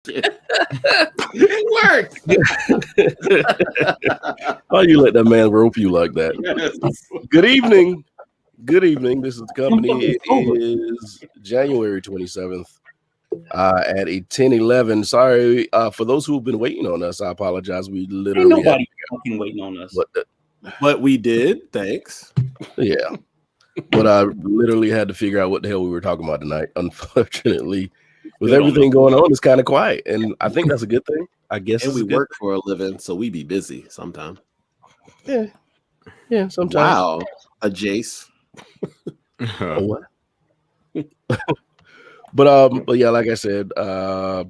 It worked. Why you let that man rope you like that? Yes. Good evening. Good evening. This is the company. It is January 27th at 10:11. Sorry for those who've been waiting on us. I apologize. We Ain't literally nobody fucking waiting on us. But we did. Thanks. yeah. But I literally had to figure out what the hell we were talking about tonight. Unfortunately, with everything going on, it's kind of quiet, and I think that's a good thing. I guess. And we work for a living, so we be busy sometimes. Yeah. Yeah. Sometimes. Wow. A Jace. Oh, what? But yeah, like I said, wait a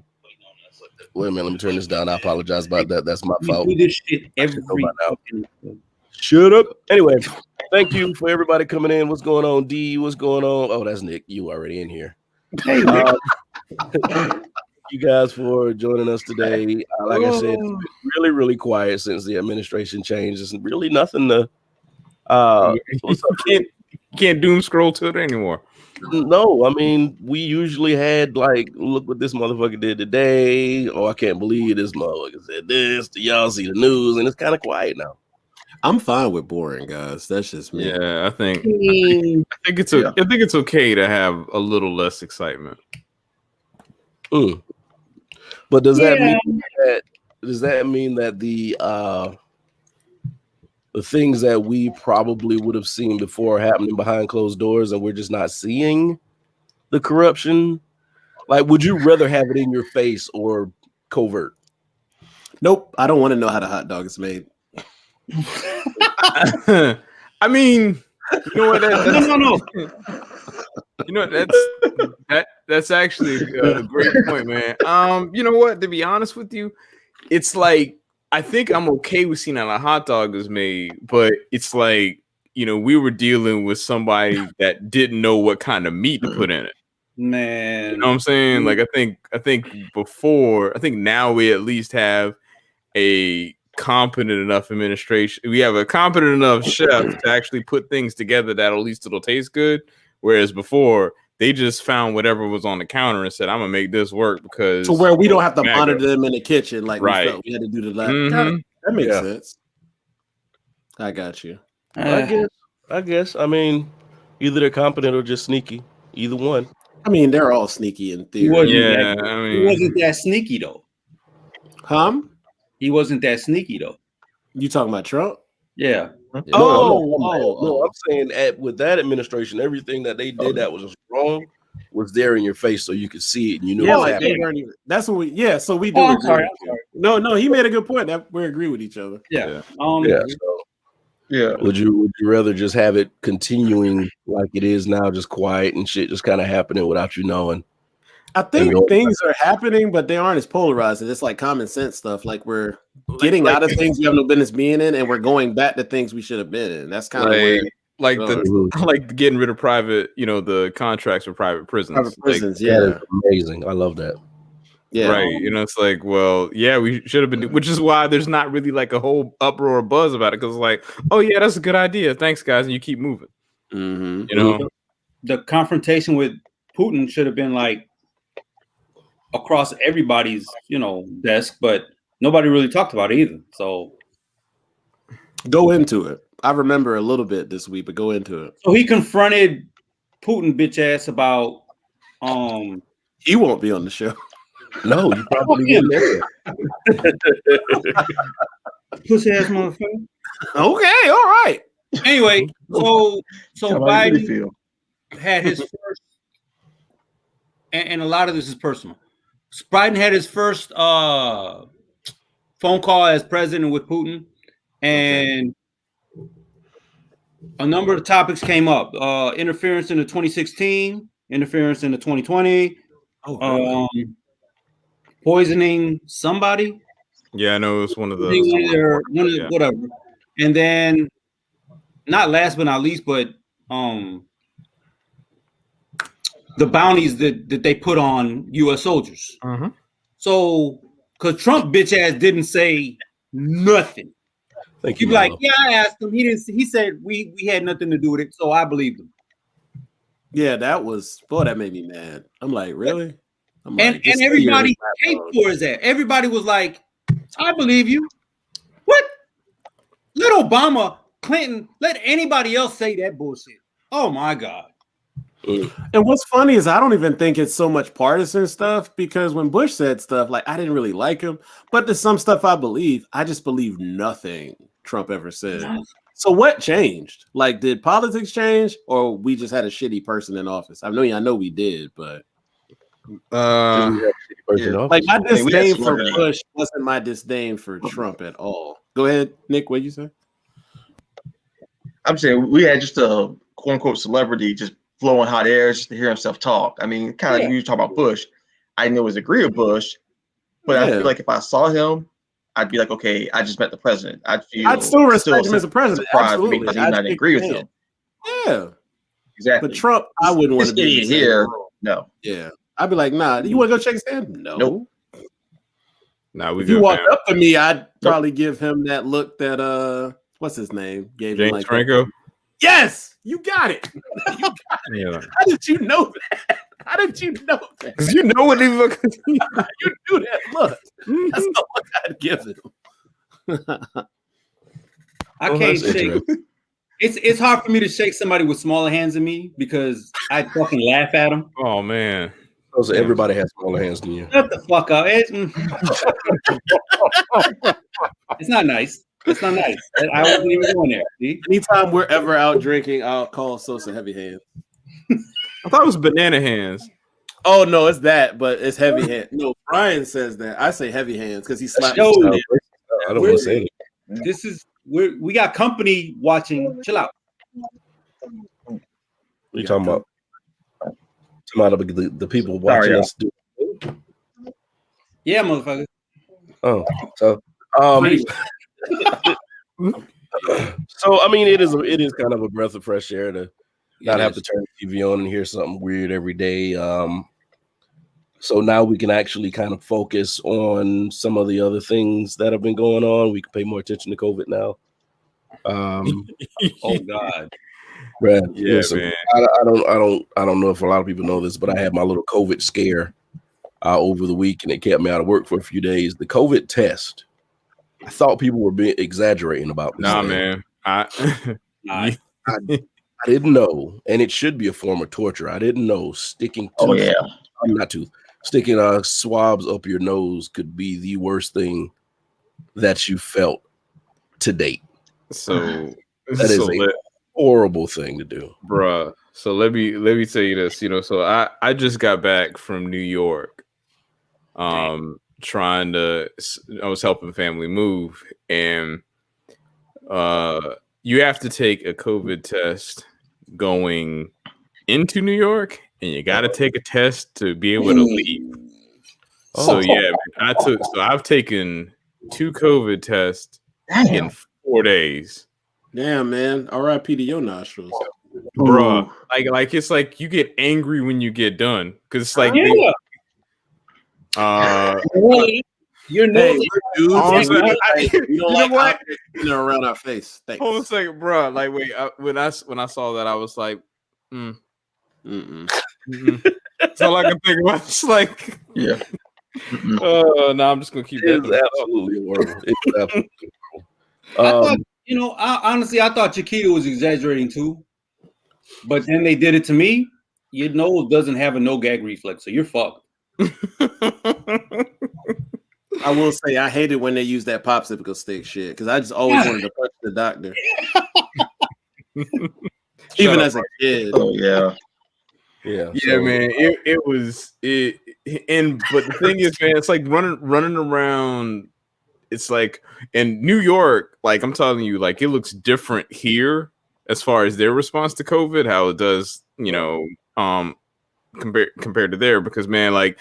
minute, let me turn this down. I apologize about that. That's my fault. We do this shit every Shut up. Anyway, thank you for everybody coming in. What's going on, D? What's going on? Oh, that's Nick. You already in here. Hey, you guys for joining us today. Like I said, it's been really, really quiet since the administration changed. There's really nothing to. Can't doom scroll to it anymore. No, I mean, we usually had like, look what this motherfucker did today. Oh, I can't believe this motherfucker said this. Do y'all see the news? And it's kind of quiet now. I'm fine with boring, guys. That's just me. Yeah, I think it's okay to have a little less excitement. But does that mean that the things that we probably would have seen before are happening behind closed doors, and we're just not seeing the corruption? Like, would you rather have it in your face or covert? Nope. I don't want to know how the hot dog is made. I mean, you know what? No. You know that's actually a great point, man. You know what? To be honest with you, it's like I think I'm okay with seeing how a hot dog is made, but it's like, you know, we were dealing with somebody that didn't know what kind of meat to put in it. Man, you know what I'm saying? Like I think now we at least have a competent enough administration. We have a competent enough chef to actually put things together that at least it'll taste good. Whereas before, they just found whatever was on the counter and said, "I'm gonna make this work," because so where we don't have to monitor them in the kitchen like right. we felt we had to do the last. That makes sense. I got you. I guess. I mean, either they're competent or just sneaky. Either one. I mean, they're all sneaky in theory. He wasn't that sneaky though. He wasn't that sneaky though. You talking about Trump? Yeah. No, I'm saying with that administration, everything that they did that was wrong was there in your face, so you could see it and you knew what was happening. That's what we. Yeah, so we do. I'm sorry. No, he made a good point. That we agree with each other. Yeah. Would you rather just have it continuing like it is now, just quiet and shit, just kind of happening without you knowing? I think things are happening, but they aren't as polarizing. It's like common sense stuff. Like we're getting out of things we have no business being in, and we're going back to things we should have been in. That's kind of weird. Like getting rid of private, you know, the contracts for private prisons. That is amazing. I love that. Yeah, right. You know, it's like, well, yeah, we should have been, which is why there's not really like a whole uproar or buzz about it, because like, oh yeah, that's a good idea. Thanks, guys, and you keep moving. Mm-hmm. You know, the confrontation with Putin should have been like across everybody's, you know, desk, but nobody really talked about it either. So go into it. I remember a little bit this week, but go into it. So he confronted Putin bitch ass about he won't be on the show. No, you probably wouldn't. Pussy ass motherfucker. Okay, all right. Anyway, so Biden had his first, and a lot of this is personal. Biden had his first phone call as president with Putin, and a number of topics came up: interference in the 2016, interference in the 2020, poisoning somebody. Yeah, I know it's one of those. Whatever. And then, not last but not least, but the bounties that they put on U.S. soldiers. So, because Trump bitch ass didn't say nothing. Thank you. He'd be like, yeah, I asked him. He didn't. He said we had nothing to do with it, so I believed him. Yeah, that made me mad. I'm like, really? And everybody paid for his ass. Everybody was like, I believe you. What? Let Obama, Clinton, let anybody else say that bullshit. Oh my God. And what's funny is I don't even think it's so much partisan stuff, because when Bush said stuff, like, I didn't really like him, but there's some stuff I believe. I just believe nothing Trump ever said. So what changed? Like, did politics change, or we just had a shitty person in office? I know we did, but like, my disdain for Bush wasn't my disdain for Trump at all. Go ahead, Nick. What'd you say? I'm saying we had just a quote unquote celebrity just blowing hot air just to hear himself talk. I mean, kind of like you talk about Bush. I didn't always agree with Bush, but I feel like if I saw him, I'd be like, okay, I just met the president. I'd still respect him as a president. Absolutely, because I didn't agree with him. Yeah, exactly. But Trump, I wouldn't want to be here. No. Yeah, I'd be like, nah. You want to go check his hand? No. Nope. Nah, if you walked up to me, I'd probably give him that look that what's his name? Gave James him like Franco. Yes, you got it. Yeah. How did you know that? How did you know that? Because you know what he look. You knew that look. That's the look I'd give him. I can't shake. It's hard for me to shake somebody with smaller hands than me because I fucking laugh at them. Oh man. So everybody has smaller hands than you. Shut the fuck up. It's not nice. It's not nice. I wasn't even going there. See? Anytime we're ever out drinking, I'll call Sosa heavy hands. I thought it was banana hands. Oh no, it's that, but it's heavy hand. No, Brian says that. I say heavy hands because he slapped. I don't want to say it. This is we got company watching. Chill out. What are you talking about? Talking about the people watching us do. Yeah, motherfucker. Oh, so so I mean, it is kind of a breath of fresh air to not have to turn the TV on and hear something weird every day. So now we can actually kind of focus on some of the other things that have been going on. We can pay more attention to COVID now. Oh God, Brad, yeah, listen, man. I don't know if a lot of people know this, but I had my little COVID scare over the week, and it kept me out of work for a few days. The COVID test. I thought people were exaggerating about this. Nah, thing. man. I didn't know, and it should be a form of torture. I didn't know sticking swabs up your nose could be the worst thing that you felt to date. So that is a horrible thing to do, bruh. So let me tell you this. So I just got back from New York. I was helping family move, and you have to take a COVID test going into New York, and you got to take a test to be able to leave. So yeah, man, I've taken 2 COVID tests in 4 days. Damn, man. R.I.P. to your nostrils, Bruh. Like it's like you get angry when you get done because it's like you're dudes. You know what? Around our face. Thanks. Hold on a second, bro. Like, wait. When I saw that, I was like, That's all I can think about. It's like, yeah. No, I'm just gonna keep that. It's absolutely horrible. It's absolutely horrible. I thought Chiquita was exaggerating too, but then they did it to me. Your nose doesn't have a no gag reflex, so you're fucked. I will say I hated when they used that popsicle stick shit because I just always wanted to punch the doctor, even as a kid. Oh yeah. Yeah, man. It was. But the thing is, man, it's like running around. It's like in New York, like I'm telling you, like it looks different here as far as their response to COVID, how it does, compared to there, because man, like,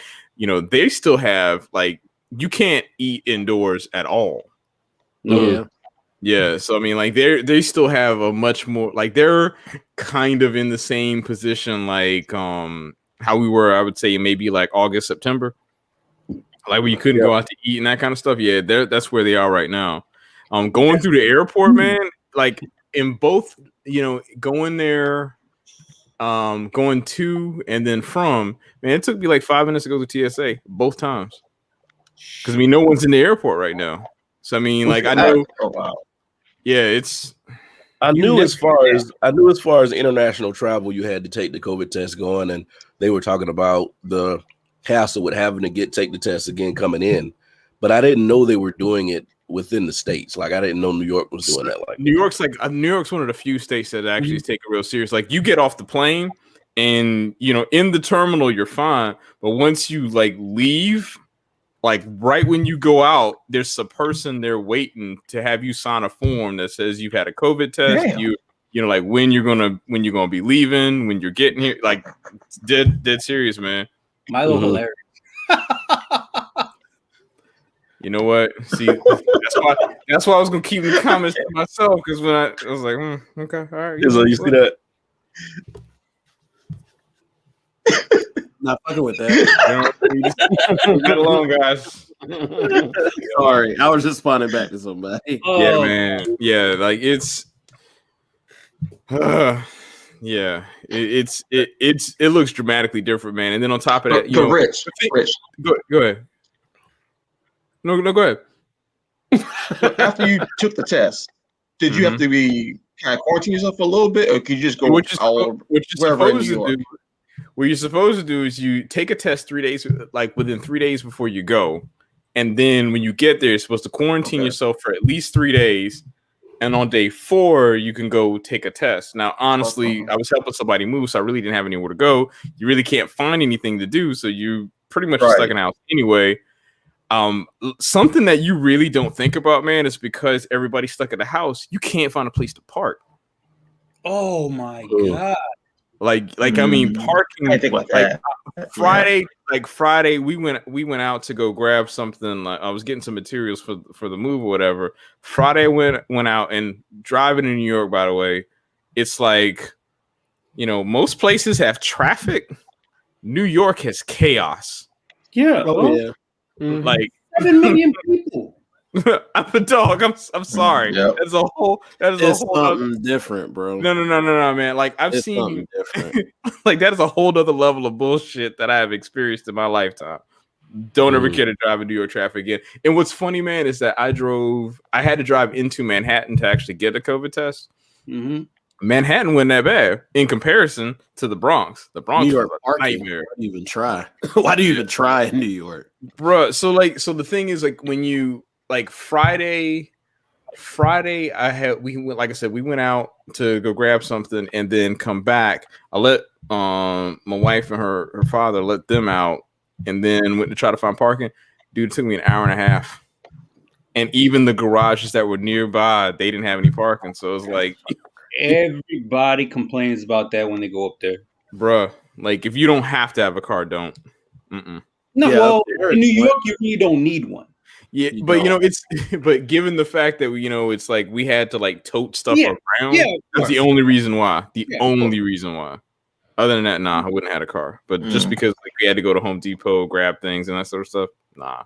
they still have like you can't eat indoors at all. Yeah. Yeah, so I mean, like they still have a much more, like they're kind of in the same position like how we were, I would say maybe like August, September, like when you couldn't go out to eat and that kind of stuff. Yeah, that's where they are right now. Going through the airport, man, like in both, going there going to and then from, man, it took me like 5 minutes to go to TSA both times. Because I mean, no one's in the airport right now. So I mean, like I know. Oh wow. Yeah, it's. I knew as far as international travel, you had to take the COVID test going, and they were talking about the hassle with having to take the test again coming in. But I didn't know they were doing it within the states. Like I didn't know New York was doing that. Like New York's one of the few states that actually take it real serious. Like you get off the plane, and in the terminal you're fine, but once you like leave. Like right when you go out, there's a person there waiting to have you sign a form that says you've had a COVID test. Damn. You know, like when you're gonna be leaving, when you're getting here, like dead serious, man. My little hilarious. You know what? See, that's why I was gonna keep the comments to myself because when I was like, okay, all right. So you see that? Not fucking with that. Get along, guys. Sorry, I was just responding back to somebody. Yeah, man. Yeah, like it's. Yeah, it looks dramatically different, man. And then on top of that, Rich, go ahead. No, go ahead. After you took the test, did you have to be kind of quarantine yourself for a little bit, or could you just go wherever in New York? What you're supposed to do is you take a test 3 days, like within 3 days before you go. And then when you get there, you're supposed to quarantine yourself for at least 3 days. And on day 4, you can go take a test. Now, honestly, I was helping somebody move, so I really didn't have anywhere to go. You really can't find anything to do. So you pretty much stuck in the house anyway. Something that you really don't think about, man, is because everybody's stuck in the house, you can't find a place to park. Oh my God. Like I mean, parking. I think like Friday, we went out to go grab something. Like I was getting some materials for the move or whatever. Friday went out, and driving in New York, by the way, it's like, most places have traffic. New York has chaos. Yeah. Oh yeah. Mm-hmm. Like 7 million people. I'm a dog. I'm sorry. Yep. That is a whole something different, bro. No, man. Like I've seen different. Like that is a whole other level of bullshit that I have experienced in my lifetime. Don't ever care to drive in New York traffic again. And what's funny, man, is that I had to drive into Manhattan to actually get a COVID test. Mm-hmm. Manhattan wasn't that bad in comparison to the Bronx. The Bronx New York was a nightmare. Why do you even try? Why do you even try in New York, bro? So the thing is, like, when you like Friday, we went out to go grab something and then come back. I let my wife and her father let them out, and then went to try to find parking. Dude, it took me an hour and a half. And even the garages that were nearby, they didn't have any parking. So it was like everybody complains about that when they go up there. Bruh, like if you don't have to have a car, don't. Mm-mm. No, well, in New York, you really don't need one. Yeah, but but given the fact that it's like we had to like tote stuff around. Yeah, that's the only reason why. Only reason why. Other than that, nah, I wouldn't have had a car. But just because we had to go to Home Depot, grab things and that sort of stuff, nah.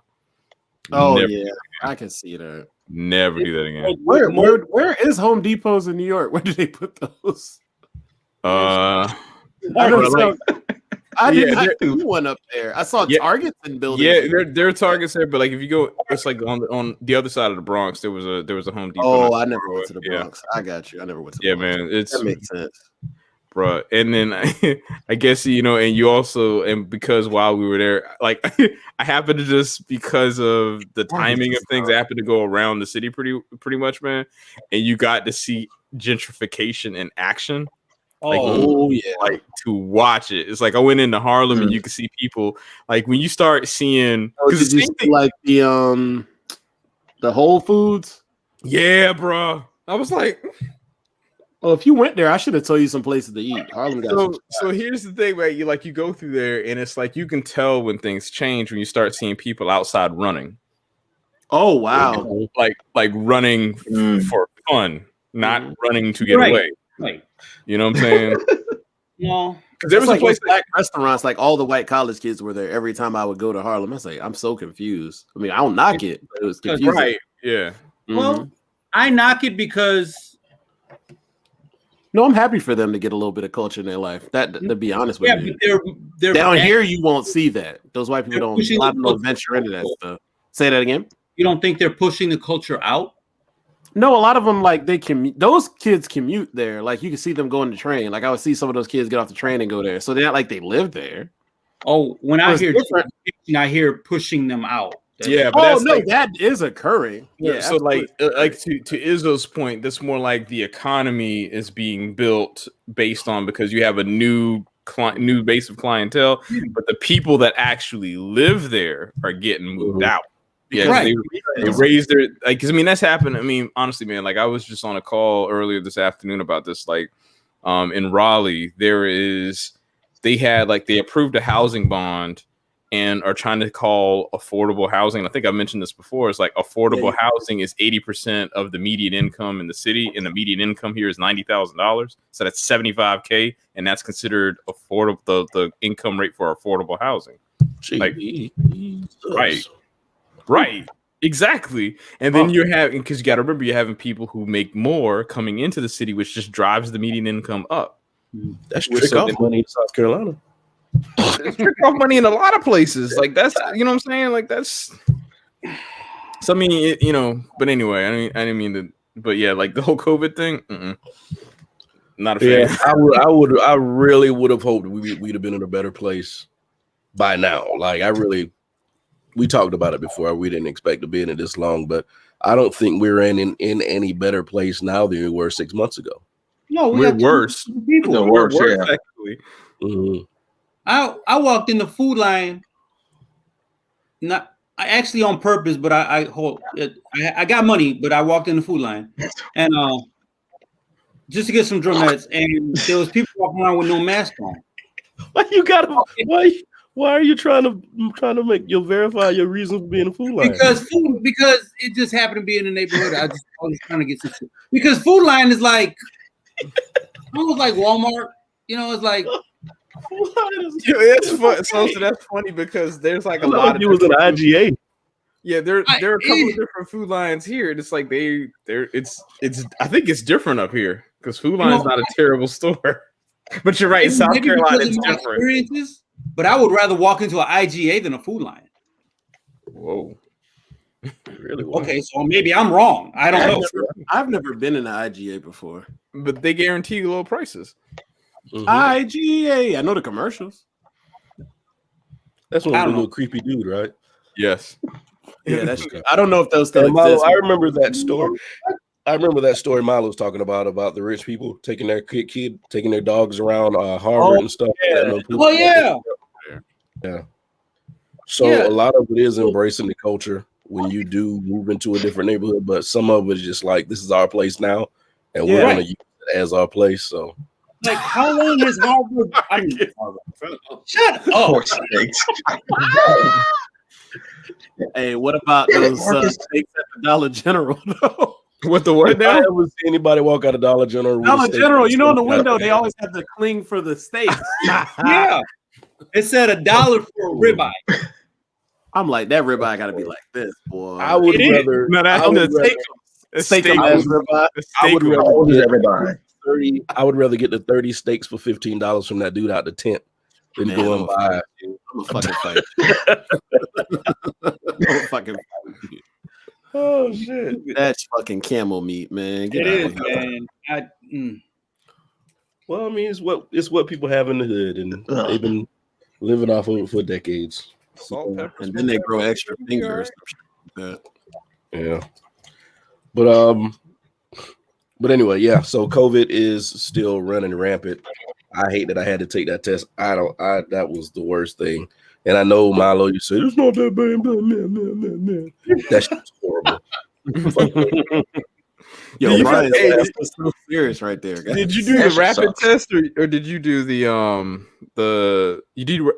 Oh yeah, I can see that. Never do that again. Where is Home Depots in New York? Where do they put those? I didn't see one up there. I saw Targets in buildings. Yeah, there are Targets there, but like if you go, it's like on the other side of the Bronx. There was a Home Depot. Oh, I never went to the Bronx. Yeah. I got you. I never went to the Bronx. Man, that makes sense, bro. And then I guess and you also, and because while we were there, like I happened to just because of the timing of things, I happened to go around the city pretty much, man. And you got to see gentrification in action. Like, like to watch it. It's like I went into Harlem and you can see people like when you start seeing did you see like the Whole Foods? Yeah, bro. I was like, well, if you went there, I should have told you some places to eat. Harlem got so here's the thing, right? You go through there and it's like you can tell when things change when you start seeing people outside running. Oh wow. Like running for fun, not running to get away. Right. You know what I'm saying? No. Because there was a place black restaurants, like all the white college kids were there every time I would go to Harlem. I was like, I'm so confused. I mean, I don't knock it, but it was confusing. Right. Yeah. Well, I knock it because No, I'm happy for them to get a little bit of culture in their life. That to be honest with you. But they're down here you won't see that. Those white people don't. A lot of them venture into that stuff. Say that again. You don't think they're pushing the culture out? No, a lot of them like they commute. Those kids commute there. Like you can see them going to train. Like I would see some of those kids get off the train and go there. So they're not like they live there. Oh, when I hear different, I hear pushing them out. Yeah, but that is occurring. Yeah, so like to Izzo's point, that's more like the economy is being built based on because you have a new base of clientele, but the people that actually live there are getting moved out. Yeah, right. They raise their like because I mean that's happened. I mean, honestly, man, like I was just on a call earlier this afternoon about this. Like in Raleigh, they approved a housing bond and are trying to call affordable housing. I think I mentioned this before. It's like affordable housing is 80% of the median income in the city, and the median income here is $90,000. So that's $75K, and that's considered affordable. The income rate for affordable housing. Like, right, exactly. And then you're having because you got to remember you're having people who make more coming into the city, which just drives the median income up. That's trick off money in South Carolina. It's trick off money in a lot of places. Like that's you know what I'm saying. Like that's. So I mean, But anyway, I didn't mean to. But yeah, like the whole COVID thing. Not a fan. Yeah, I really would have hoped we'd have been in a better place by now. Like we talked about it before. We didn't expect to be in it this long, but I don't think we're in any better place now than we were 6 months ago. No, we're worse. People worse. Yeah. Actually. Mm-hmm. I walked in the food line, I actually on purpose, but I got money, but I walked in the food line and just to get some drumettes, and there was people walking around with no mask on. Why are you trying to make you verify your reason for being in the food line? Because it just happened to be in the neighborhood. I was trying to get some shit. Because food line is like almost like Walmart. It's like. It's fun. So that's funny because there's like a lot of it was an IGA. Yeah, there are a couple of different food lines here. It's like it's I think it's different up here because Food Line's not a terrible store. But you're right, South Carolina is different. But I would rather walk into an IGA than a Food Line. Whoa. Really? Okay, so maybe I'm wrong. I don't know. I've never been in an IGA before. But they guarantee you low prices. Mm-hmm. IGA. I know the commercials. That's one little creepy dude, right? Yes. Yeah, that's true. I don't know if those still exist. I remember that story. I remember that story Milo was talking about the rich people taking their taking their dogs around Harvard and stuff. Yeah. Yeah. So a lot of it is embracing the culture when you do move into a different neighborhood, but some of it is just like this is our place now, and we're going to use it as our place. So. Like, how long has Harvard? Shut up! Hey, what about those steaks at the Dollar General? What the what? I never see anybody walk out of Dollar General. Dollar General, in the window, they always have the cling for the steaks. Yeah, it said $1 for a ribeye. I'm like, that ribeye got to be like this, boy. I would rather. No, that's steak ribeye. I would rather get the 30 steaks for $15 from that dude out the tent than go and buy. I'm a fucking fight. Oh shit! That's fucking camel meat, man. It is, man. Well, I mean, it's what people have in the hood, and they've been living off of it for decades. Salt, pepper, and then they grow extra fingers. Yeah, but anyway, yeah. So COVID is still running rampant. I hate that I had to take that test. That was the worst thing. And I know Milo, you said it's not that bad. That's horrible. Yo, Brian, that's so serious right there, guys. Did you do the rapid test or did you do the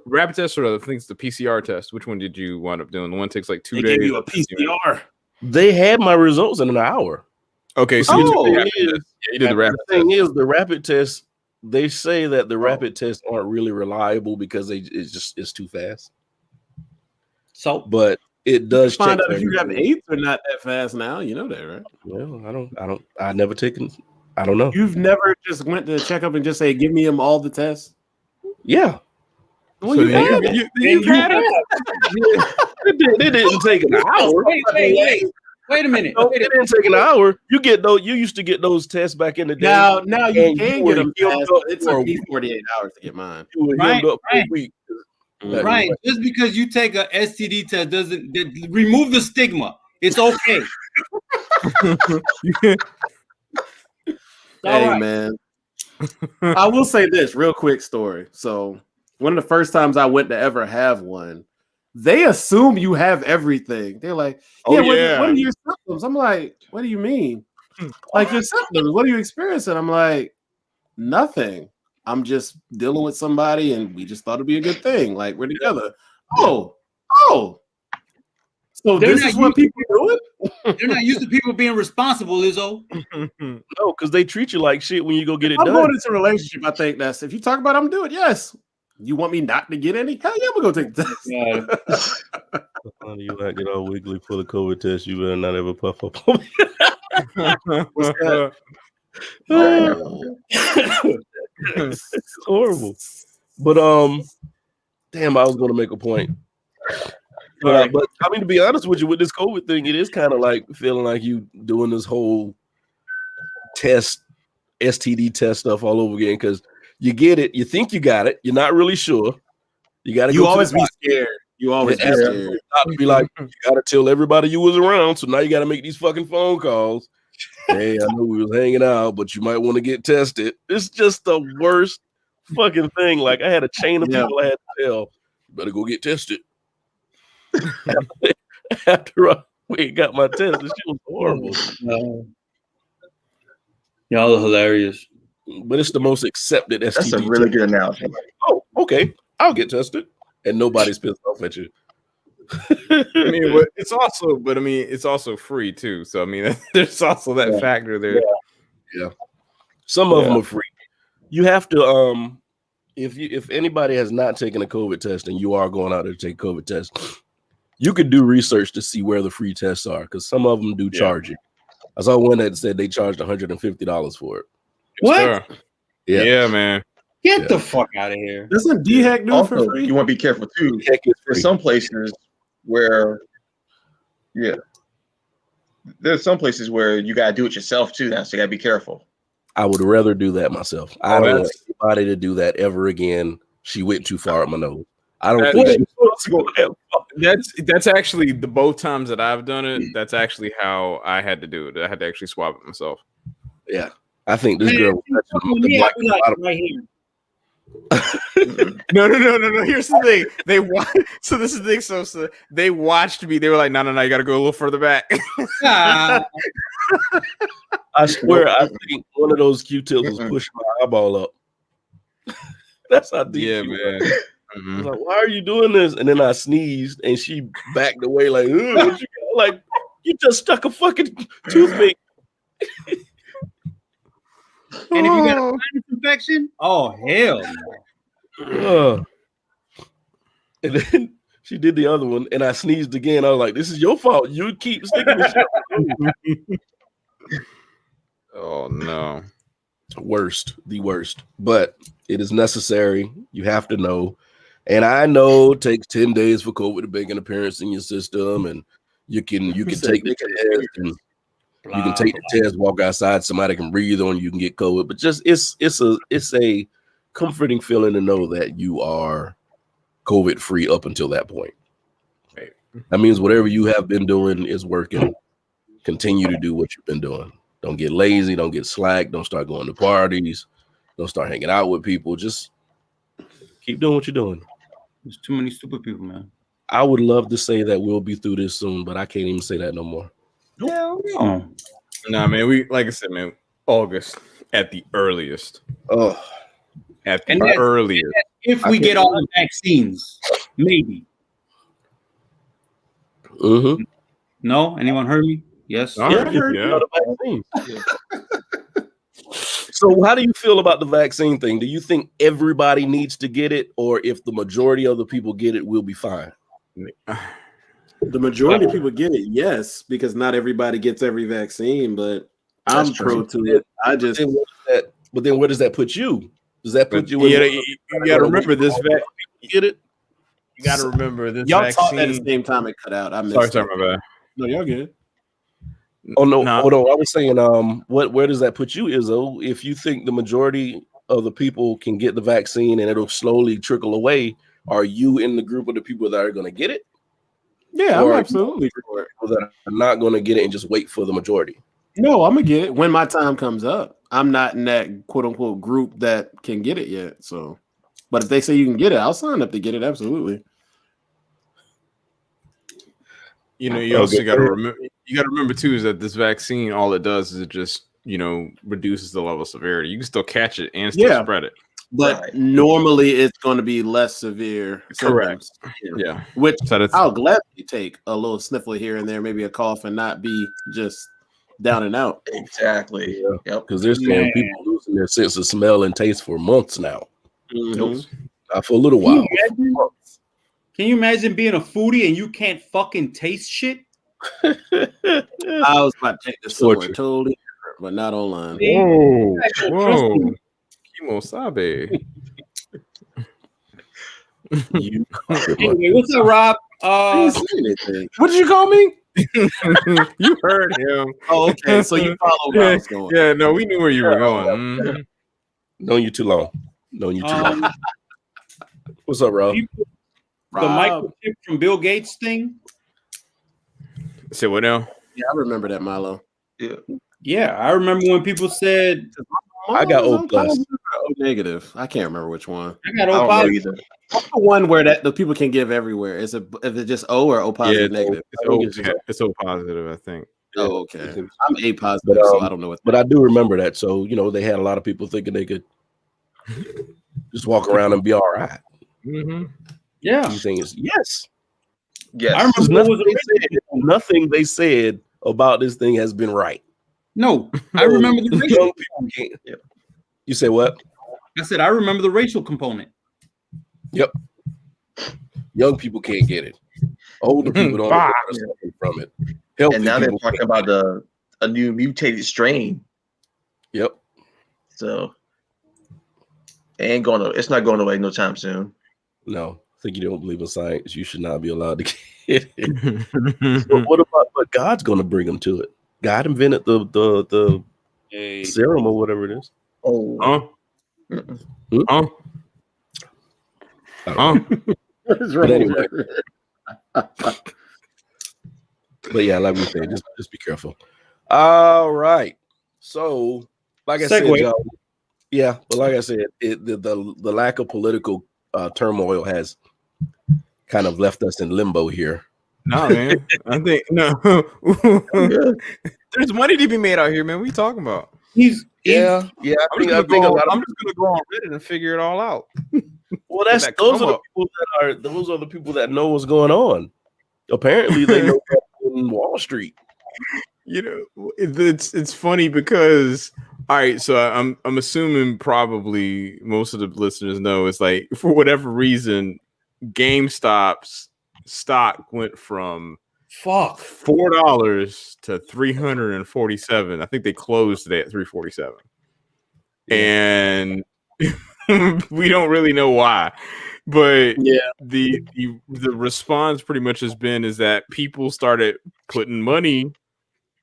rapid test or I think it's the PCR test? Which one did you wind up doing? The one takes like 2 days. They gave you a PCR. They had my results in an hour. Okay, so you did the rapid test. The thing is, the rapid test. They say that the rapid tests aren't really reliable because it's too fast. So, but it does find out if you have AIDS or not that fast now. You know that, right? Well, I never taken I don't know. You've never just went to the checkup and just say, "Give me them all the tests." Yeah. Well, so you've had it. It didn't take an hour. Wait a minute. It didn't take an hour. You get those. You used to get those tests back in the day. Now you can get them healed fast. up It for a took me week. 48 hours to get mine. You were healed up for a week. Right. Just because you take a STD test doesn't remove the stigma. It's okay. Hey, man. I will say this real quick story. So, one of the first times I went to ever have one, they assume you have everything. They're like, "Yeah, what are your symptoms?" I'm like, "What do you mean? Like your symptoms? What are you experiencing?" I'm like, "Nothing. I'm just dealing with somebody, and we just thought it'd be a good thing. Like we're together." Oh. So this is what people do it? They're not used to people being responsible, Izzo. No, because they treat you like shit when you go get it I'm done. going into a relationship. I think that's if you talk about I'm doing yes. You want me not to get any? Hell yeah, I'm gonna go take the test. You like get all wiggly for the COVID test. You better not ever puff up on me. What's that? It's horrible. But damn, I was gonna make a point. But I mean, to be honest with you, with this COVID thing, it is kind of like feeling like you doing this whole STD test stuff all over again because you get it, you think you got it, you're not really sure. You got to. You always be scared. You always be scared. Be like, you got to tell everybody you was around, so now you got to make these fucking phone calls. Hey, I know we was hanging out, but you might want to get tested. It's just the worst fucking thing. Like I had a chain of people I had to tell, you better go get tested. After we got my test, this shit was horrible. Y'all are hilarious. But it's the most accepted STD. That's a really good analogy. Oh, okay. I'll get tested. And nobody's pissed off at you. I mean, it's also free too. So I mean, there's also that factor there. Yeah. Some of them are free. You have to if anybody has not taken a COVID test and you are going out there to take a COVID test, you could do research to see where the free tests are because some of them do charge you. I saw one that said they charged $150 for it. What? Sure. Yeah, man. Get the fuck out of here. Doesn't DHEC do it for free? You want to be careful too. There's some places where, there's some places where you gotta do it yourself too. Now, so you gotta be careful. I would rather do that myself. I don't want anybody to do that ever again. She went too far up my nose. I don't think that's actually the both times that I've done it. That's actually how I had to do it. I had to actually swab it myself. Yeah, I think this girl right here. No. Here's the thing. So this is the thing. So they watched me. They were like, no, you got to go a little further back. I swear, I think one of those Q-tips was pushing my eyeball up. That's how deep. Yeah, man. I was like, why are you doing this? And then I sneezed, and she backed away like, what you got? Like, you just stuck a fucking toothpick. And if you got a sinus infection, oh hell no. And then she did the other one, and I sneezed again. I was like, "This is your fault. You keep sticking this shit." Oh no, the worst. But it is necessary. You have to know. And I know it takes 10 days for COVID to make an appearance in your system, and you can take the test and you can take the test, walk outside, somebody can breathe on you, you can get COVID. But just it's a comforting feeling to know that you are COVID free up until that point. Right. That means whatever you have been doing is working. Continue to do what you've been doing. Don't get lazy, don't get slack, don't start going to parties, don't start hanging out with people. Just keep doing what you're doing. There's too many stupid people, man. I would love to say that we'll be through this soon, but I can't even say that no more. Hell no. Nah, man. We like I said, man. August at the earliest. Oh, at the earliest. If we get all the vaccines, maybe. Mm-hmm. No, anyone heard me? Yes. Yeah. So how do you feel about the vaccine thing? Do you think everybody needs to get it, or if the majority of the people get it, we'll be fine? The majority of people get it, yes, because not everybody gets every vaccine, but I'm pro to it. I just. But then where does that put you? Does that put you? You got to remember this. Get it? You got to remember this. Y'all vaccine. talked at the same time. It cut out. I missed. Sorry, my bad. No, y'all good. Oh no, hold on. I was saying, where does that put you, Izzo? If you think the majority of the people can get the vaccine and it'll slowly trickle away, are you in the group of the people that are going to get it? Yeah, I'm absolutely for it. People that are not going to get it and just wait for the majority. No, I'm gonna get it when my time comes up. I'm not in that quote unquote group that can get it yet. So, but if they say you can get it, I'll sign up to get it. Absolutely. You know, you also got to remember. You got to remember too is that this vaccine, all it does is it just reduces the level of severity. You can still catch it and still spread it. But normally it's going to be less severe. Correct. Yeah. Which I'll gladly take a little sniffle here and there, maybe a cough, and not be just down and out. Exactly. Yeah. Yep. Because there's been people losing their sense of smell and taste for months now. Mm-hmm. For a little while. Can you imagine being a foodie and you can't fucking taste shit? I was about to take this somewhere totally different, but not online. Whoa. Kimosabe. Anyway, what's up, Rob? What did you call me? You heard him. Oh, okay. So you follow where I was going. Yeah, no, we knew where you were going. Known you too long. What's up, Rob? The microchip from Bill Gates thing. Say what now? Yeah, I remember that, Milo. Yeah, I remember when people said I got O+. O negative. I can't remember which one. I got O positive. What's the one where the people can give everywhere? Is it just O or O positive negative? It's O positive, I think. Oh, okay. I'm A positive, so I don't know what. But I do remember that. So they had a lot of people thinking they could just walk around and be all right. Mm-hmm. Yeah. You think it's yes. Yes. I remember nothing they said about this thing has been right. No, I remember the racial. You say what? I said I remember the racial component. Yep. Young people can't get it. Older people don't get from it. And now they're talking about a new mutated strain. Yep. So it's not going away no time soon. No. I think you don't believe in science. You should not be allowed to get it. But what about God's going to bring them to it? God invented the serum or whatever it is. But anyway. But yeah, like we said, just be careful. All right. So, like I said, y'all, but like I said, the lack of political turmoil has kind of left us in limbo here. No, man. I think there's money to be made out here, man. What are you talking about? I think a lot. I'm just gonna go on Reddit and figure it all out. Well, those are the people that know what's going on. Apparently, they know in Wall Street. It's funny because all right, so I'm assuming probably most of the listeners know it's like for whatever reason, GameStop's stock went from $4 to $347. I think they closed today at $347, and we don't really know why. But the response pretty much has been is that people started putting money,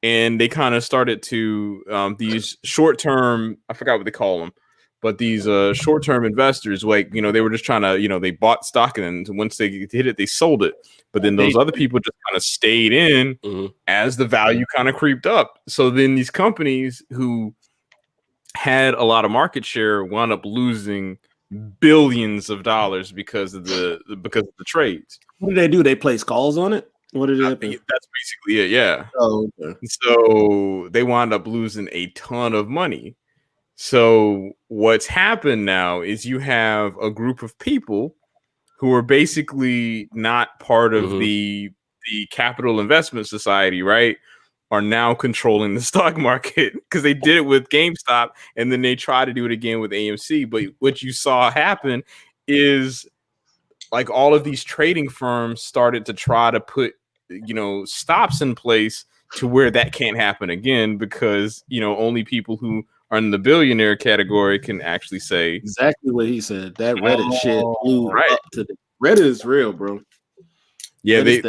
and they kind of started to these short-term, I forgot what they call them, but these short-term investors, like, they were just trying to, they bought stock, and then once they hit it, they sold it. But then those other people just kind of stayed in as the value kind of creeped up. So then these companies who had a lot of market share wound up losing billions of dollars because of the trades. What did they do? They place calls on it? What did I think that's basically it. Yeah. Oh, okay. So they wound up losing a ton of money. So what's happened now is you have a group of people who are basically not part of the Capital Investment Society, right? Are now controlling the stock market because they did it with GameStop and then they try to do it again with AMC. But what you saw happen is like all of these trading firms started to try to put, stops in place to where that can't happen again, because only people who are in the billionaire category can actually say exactly what he said. That Reddit shit blew right. up to the Reddit is real, bro. Yeah, they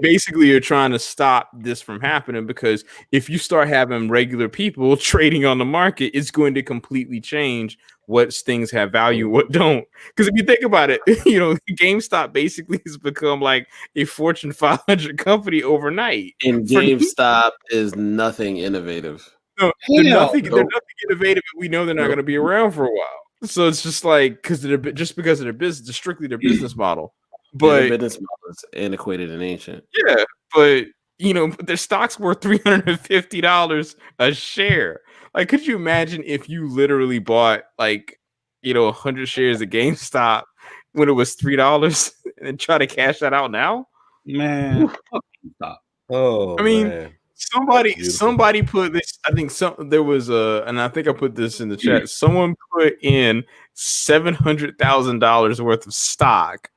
basically are trying to stop this from happening, because if you start having regular people trading on the market, it's going to completely change what things have value, what don't. Because if you think about it, GameStop basically has become like a Fortune 500 company overnight. And GameStop is nothing innovative. No, they're nothing innovative, and we know they're not going to be around for a while. So it's just like because of their business, strictly their business model. But their business model is antiquated and ancient. Yeah, but their stocks worth $350 a share. Like, could you imagine if you literally bought 100 shares of GameStop when it was $3 and try to cash that out now? Man, stop. Man. Somebody put this. I think there was and I think I put this in the chat. Someone put in $700,000 worth of stock.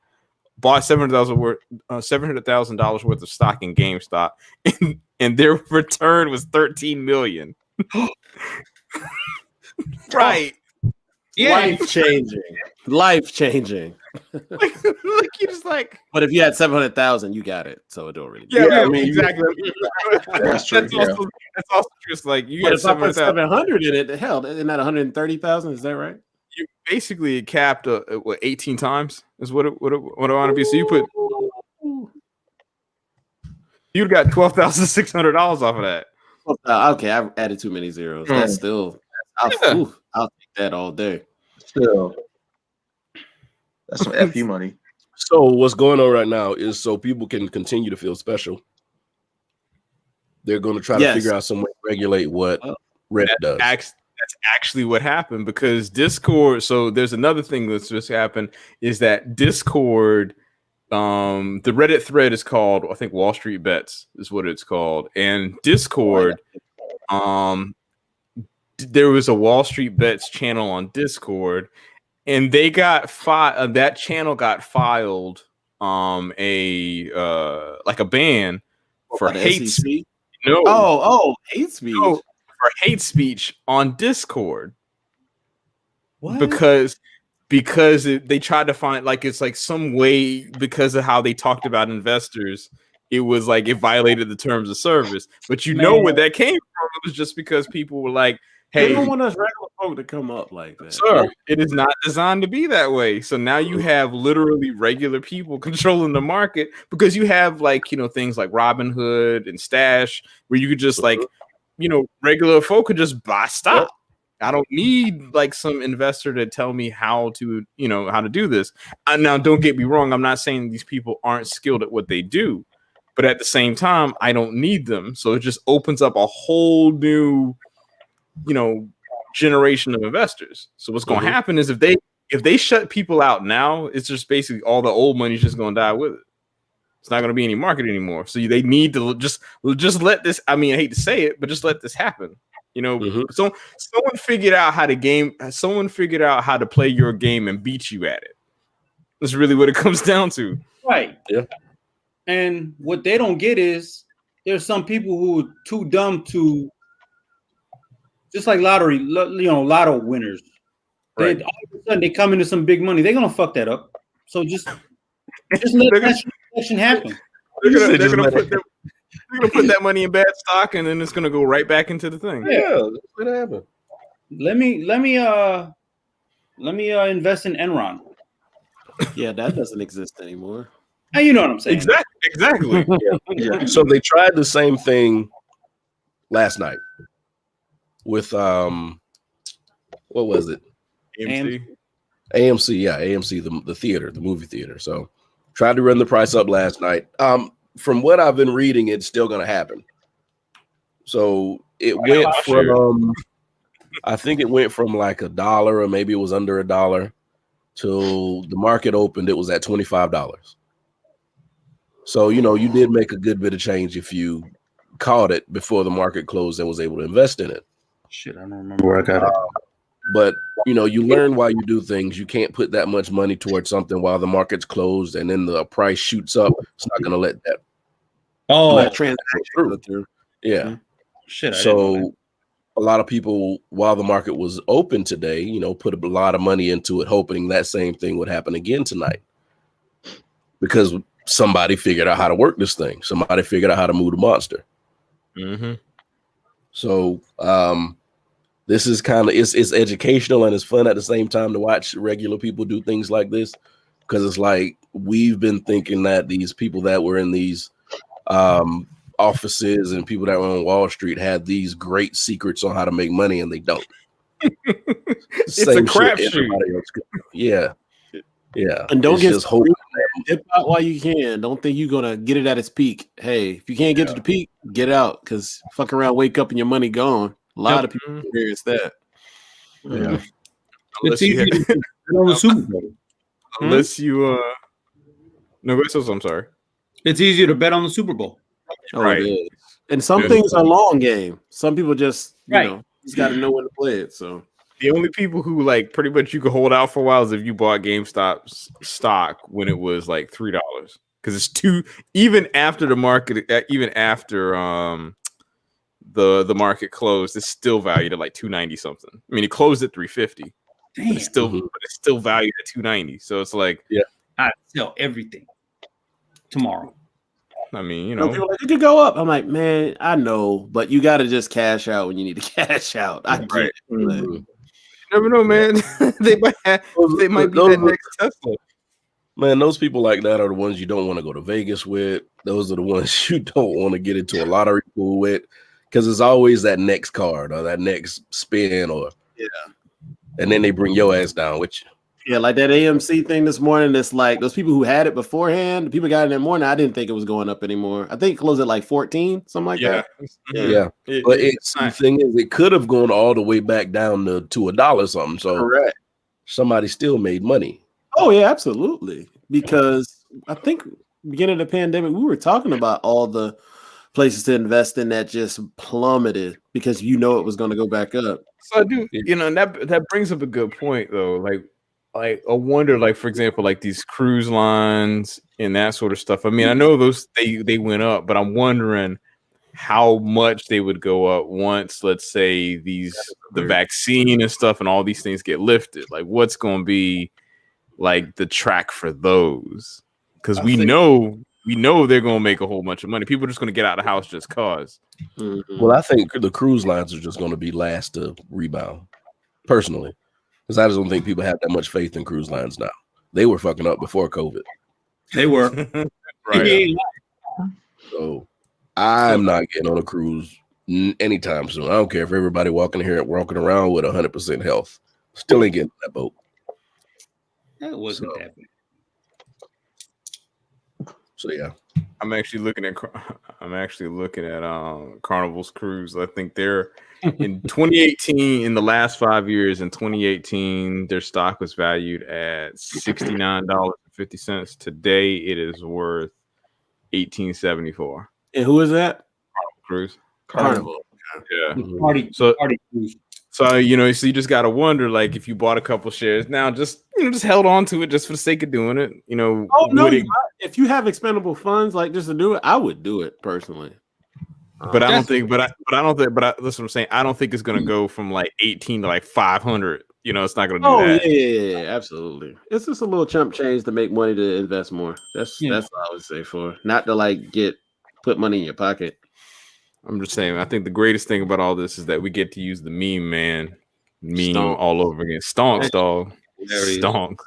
Bought $700,000 worth of stock in GameStop, and their return was $13 million. Right? Yeah, life changing. Like you just like. But if you had 700,000, you got it, so it don't really. Yeah, exactly. That's true. That's also just like you. But if I put 700 in it, hell, isn't that 130,000? Is that right? You basically capped 18 times is what it want to be. So you got $12,600 off of that. Okay, I added too many zeros. That's still, I'll take that all day. Still, that's some FU money. So what's going on right now is so people can continue to feel special. They're going to try to figure out some way to regulate what Reddit does. That's actually what happened, because Discord. So there's another thing that's just happened is that Discord, the Reddit thread is called, I think, Wall Street Bets is what it's called. And Discord, there was a Wall Street Bets channel on Discord, and they got that channel got filed a ban for hate speech. No. Hate speech. No. For hate speech on Discord. What? Because they tried to find it's like some way, because of how they talked about investors, it was like it violated the terms of service. But where that came from, it was just because people were like, hey, they don't want us regular folk to come up like that. Sir, it is not designed to be that way. So now you have literally regular people controlling the market, because you have things like Robinhood and Stash, where you could just regular folk could just buy stock. I don't need some investor to tell me how to do this. Now, don't get me wrong. I'm not saying these people aren't skilled at what they do, but at the same time, I don't need them. So it just opens up a whole new, generation of investors. So what's going to happen is if they shut people out now, it's just basically all the old money's just going to die with it. It's not going to be any market anymore. So they need to just let this. I mean, I hate to say it, but just let this happen. So someone figured out how to Someone figured out how to play your game and beat you at it. That's really what it comes down to. Right. Yeah. And what they don't get is there's some people who are too dumb to, just like lottery, lotto winners. Right. All of a sudden they come into some big money. They're gonna fuck that up. So just let that happen. They're gonna put that money in bad stock, and then it's gonna go right back into the thing. Yeah, that's what happened. Let me invest in Enron. Yeah, that doesn't exist anymore. You know what I'm saying? Exactly. Yeah. So they tried the same thing last night with what was it? AMC, yeah, AMC, the theater, the movie theater. So tried to run the price up last night. From what I've been reading, it's still going to happen. So it went from, I think it went from like $1, or maybe it was under $1, till the market opened. It was at $25. So, you did make a good bit of change if you caught it before the market closed and was able to invest in it. Shit, I don't remember where I got it. But, you learn why you do things. You can't put that much money towards something while the market's closed and then the price shoots up. It's not going to let that transaction go through. Yeah. Shit. So a lot of people, while the market was open today, you know, put a lot of money into it, hoping that same thing would happen again tonight. Because somebody figured out how to work this thing. Somebody figured out how to move the monster. Mm-hmm. So this is kind of it's educational and it's fun at the same time to watch regular people do things like this, because it's like we've been thinking that these people that were in these offices and people that were on Wall Street had these great secrets on how to make money, and they don't. It's a crapshoot. Yeah. Yeah. And don't it's get just hoping. dip out while you can. Don't think you're gonna get it at its peak. Hey, if you can't get to the peak, get out, because fuck around, wake up and your money gone. A lot of people experience that. Yeah. It's easy to bet on the Super Bowl. Unless you no, I'm sorry. It's easier to bet on the Super Bowl. Oh, Right. it is. And some things are long game. Some people just Right. just got to know when to play it. So The only people who like pretty much you could hold out for a while is if you bought GameStop's stock when it was like $3, because it's even after the market, even after the market closed, it's still valued at like $290 something. I mean, it closed at $350. Damn. But it's still valued at $290. So it's like, I'd sell everything tomorrow. I mean, people are like, it could go up. I'm like, man, I know, but you got to just cash out when you need to cash out. I get it. You never know, man. they might be that next Tesla. Man, those people like that are the ones you don't want to go to Vegas with. Those are the ones you don't want to get into a lottery pool with, because it's always that next card or that next spin and then they bring your ass down with you. Yeah, like that AMC thing this morning. It's like those people who had it beforehand. The people got it in the morning. I didn't think it was going up anymore. I think it closed at like 14, something like that. Yeah. But the thing is, it could have gone all the way back down to $1 something. So Correct. somebody still made money. Oh yeah, absolutely. Because I think beginning of the pandemic, we were talking about all the places to invest in that just plummeted because it was going to go back up. So I do, and that brings up a good point though. Like I wonder, like for example, like these cruise lines and that sort of stuff. I mean, I know those they went up, but I'm wondering how much they would go up once, let's say, the vaccine and stuff and all these things get lifted. Like, what's going to be like the track for those? Because we know they're going to make a whole bunch of money. People are just going to get out of the house just cause. Mm-hmm. Well, I think the cruise lines are just going to be last to rebound, personally, because I just don't think people have that much faith in cruise lines now. They were fucking up before COVID. They were. Right. So I'm not getting on a cruise anytime soon. I don't care if everybody walking around with 100% health. Still ain't getting that boat. That wasn't that bad. So yeah, I'm actually looking at Carnival's cruise. I think they're in 2018. In the last 5 years, in 2018, their stock was valued at $69.50. Today, it is worth $18.74. And who is that? Cruise. Carnival. Yeah. Party cruise. So you just gotta wonder, like, if you bought a couple shares now, just held on to it just for the sake of doing it. Oh no! If you have expendable funds, like just to do it, I would do it personally. But I don't think. But that's what I'm saying. I don't think it's gonna go from like 18 to like 500. It's not gonna do that. Yeah, absolutely. It's just a little chump change to make money to invest more. That's all I would say for, not to like put money in your pocket. I'm just saying, I think the greatest thing about all this is that we get to use the meme Stonks. all over again. Stonks, dog. Stonks.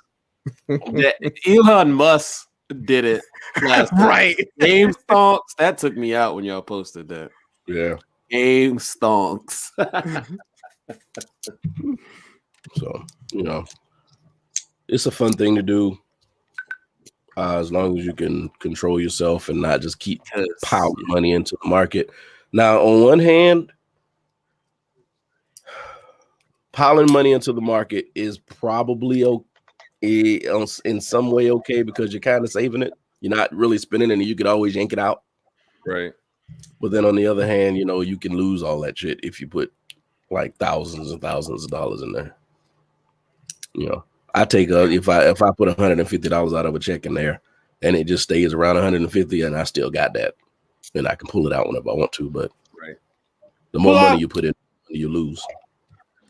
Elon Musk did it last time. Right. Game stonks. That took me out when y'all posted that. yeah. Game stonks. So it's a fun thing to do, as long as you can control yourself and not just keep piling money into the market. Now, on one hand, piling money into the market is probably in some way okay, because you're kind of saving it. You're not really spending it, and you could always yank it out. Right. But then on the other hand, you can lose all that shit if you put like thousands and thousands of dollars in there. I take if I put $150 out of a check in there and it just stays around 150, and I still got that, and I can pull it out whenever I want to. But right. The more money you put in, you lose.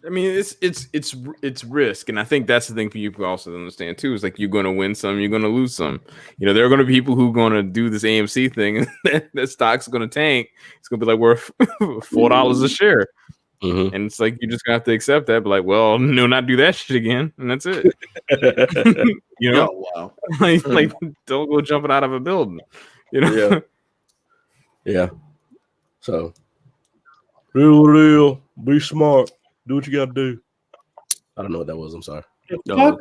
I mean, it's risk, and I think that's the thing for you to also understand too. Is like you're going to win some, you're going to lose some. You know, there are going to be people who are going to do this AMC thing, and that stock's going to tank. It's going to be like worth $4 a share, and it's like you're just gonna have to accept that. But like, well, no, not do that shit again, and that's it. You know, wow. like don't go jumping out of a building. You know, yeah. So, real, be smart. Do what you got to do. I don't know what that was. I'm sorry. No.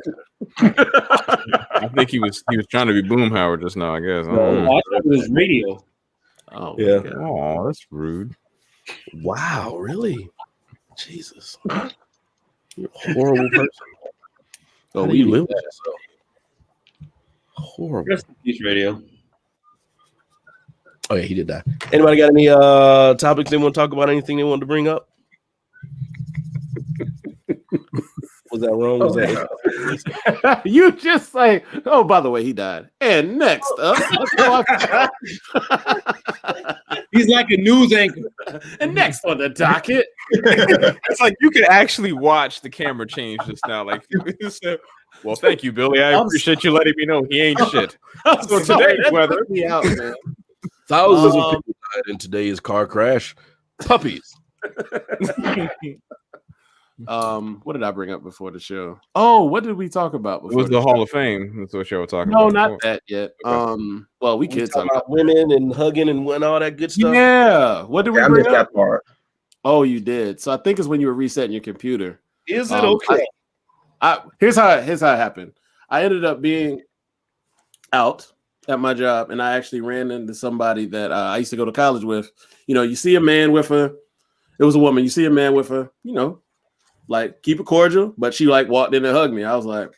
I think he was trying to be Boomhauer just now. I guess. I thought it was radio. Oh, yeah. Oh, that's rude. Wow, really? Jesus, you're a horrible person. Oh, How do you live with yourself? Horrible. Rest in peace, radio. Oh yeah, he did that. Anybody got any topics they want to talk about? Anything they wanted to bring up? Was that wrong? Was that you just say, oh, by the way, he died. And next up, he's like a news anchor. And next on the docket, it's like you can actually watch the camera change just now. Like, well, thank you, Billy. I appreciate you letting me know he ain't shit. So today's weather. Thousands of people died in today's car crash. Puppies. What did I bring up before the show? Oh, what did we talk about before? It was the Hall of Fame. That's what you were talking no, about. No, not before. that yet. Well, we could talk about women and hugging and all that good stuff. Yeah. What did we I bring missed up? that part. Oh, you did. So I think it's when you were resetting your computer. Is it okay? Here's how it happened. I ended up being out at my job, and I actually ran into somebody that I used to go to college with. You know, you see a man with her. It was a woman. You see a man with her. You know, like keep it cordial, but she like walked in and hugged me. I was like,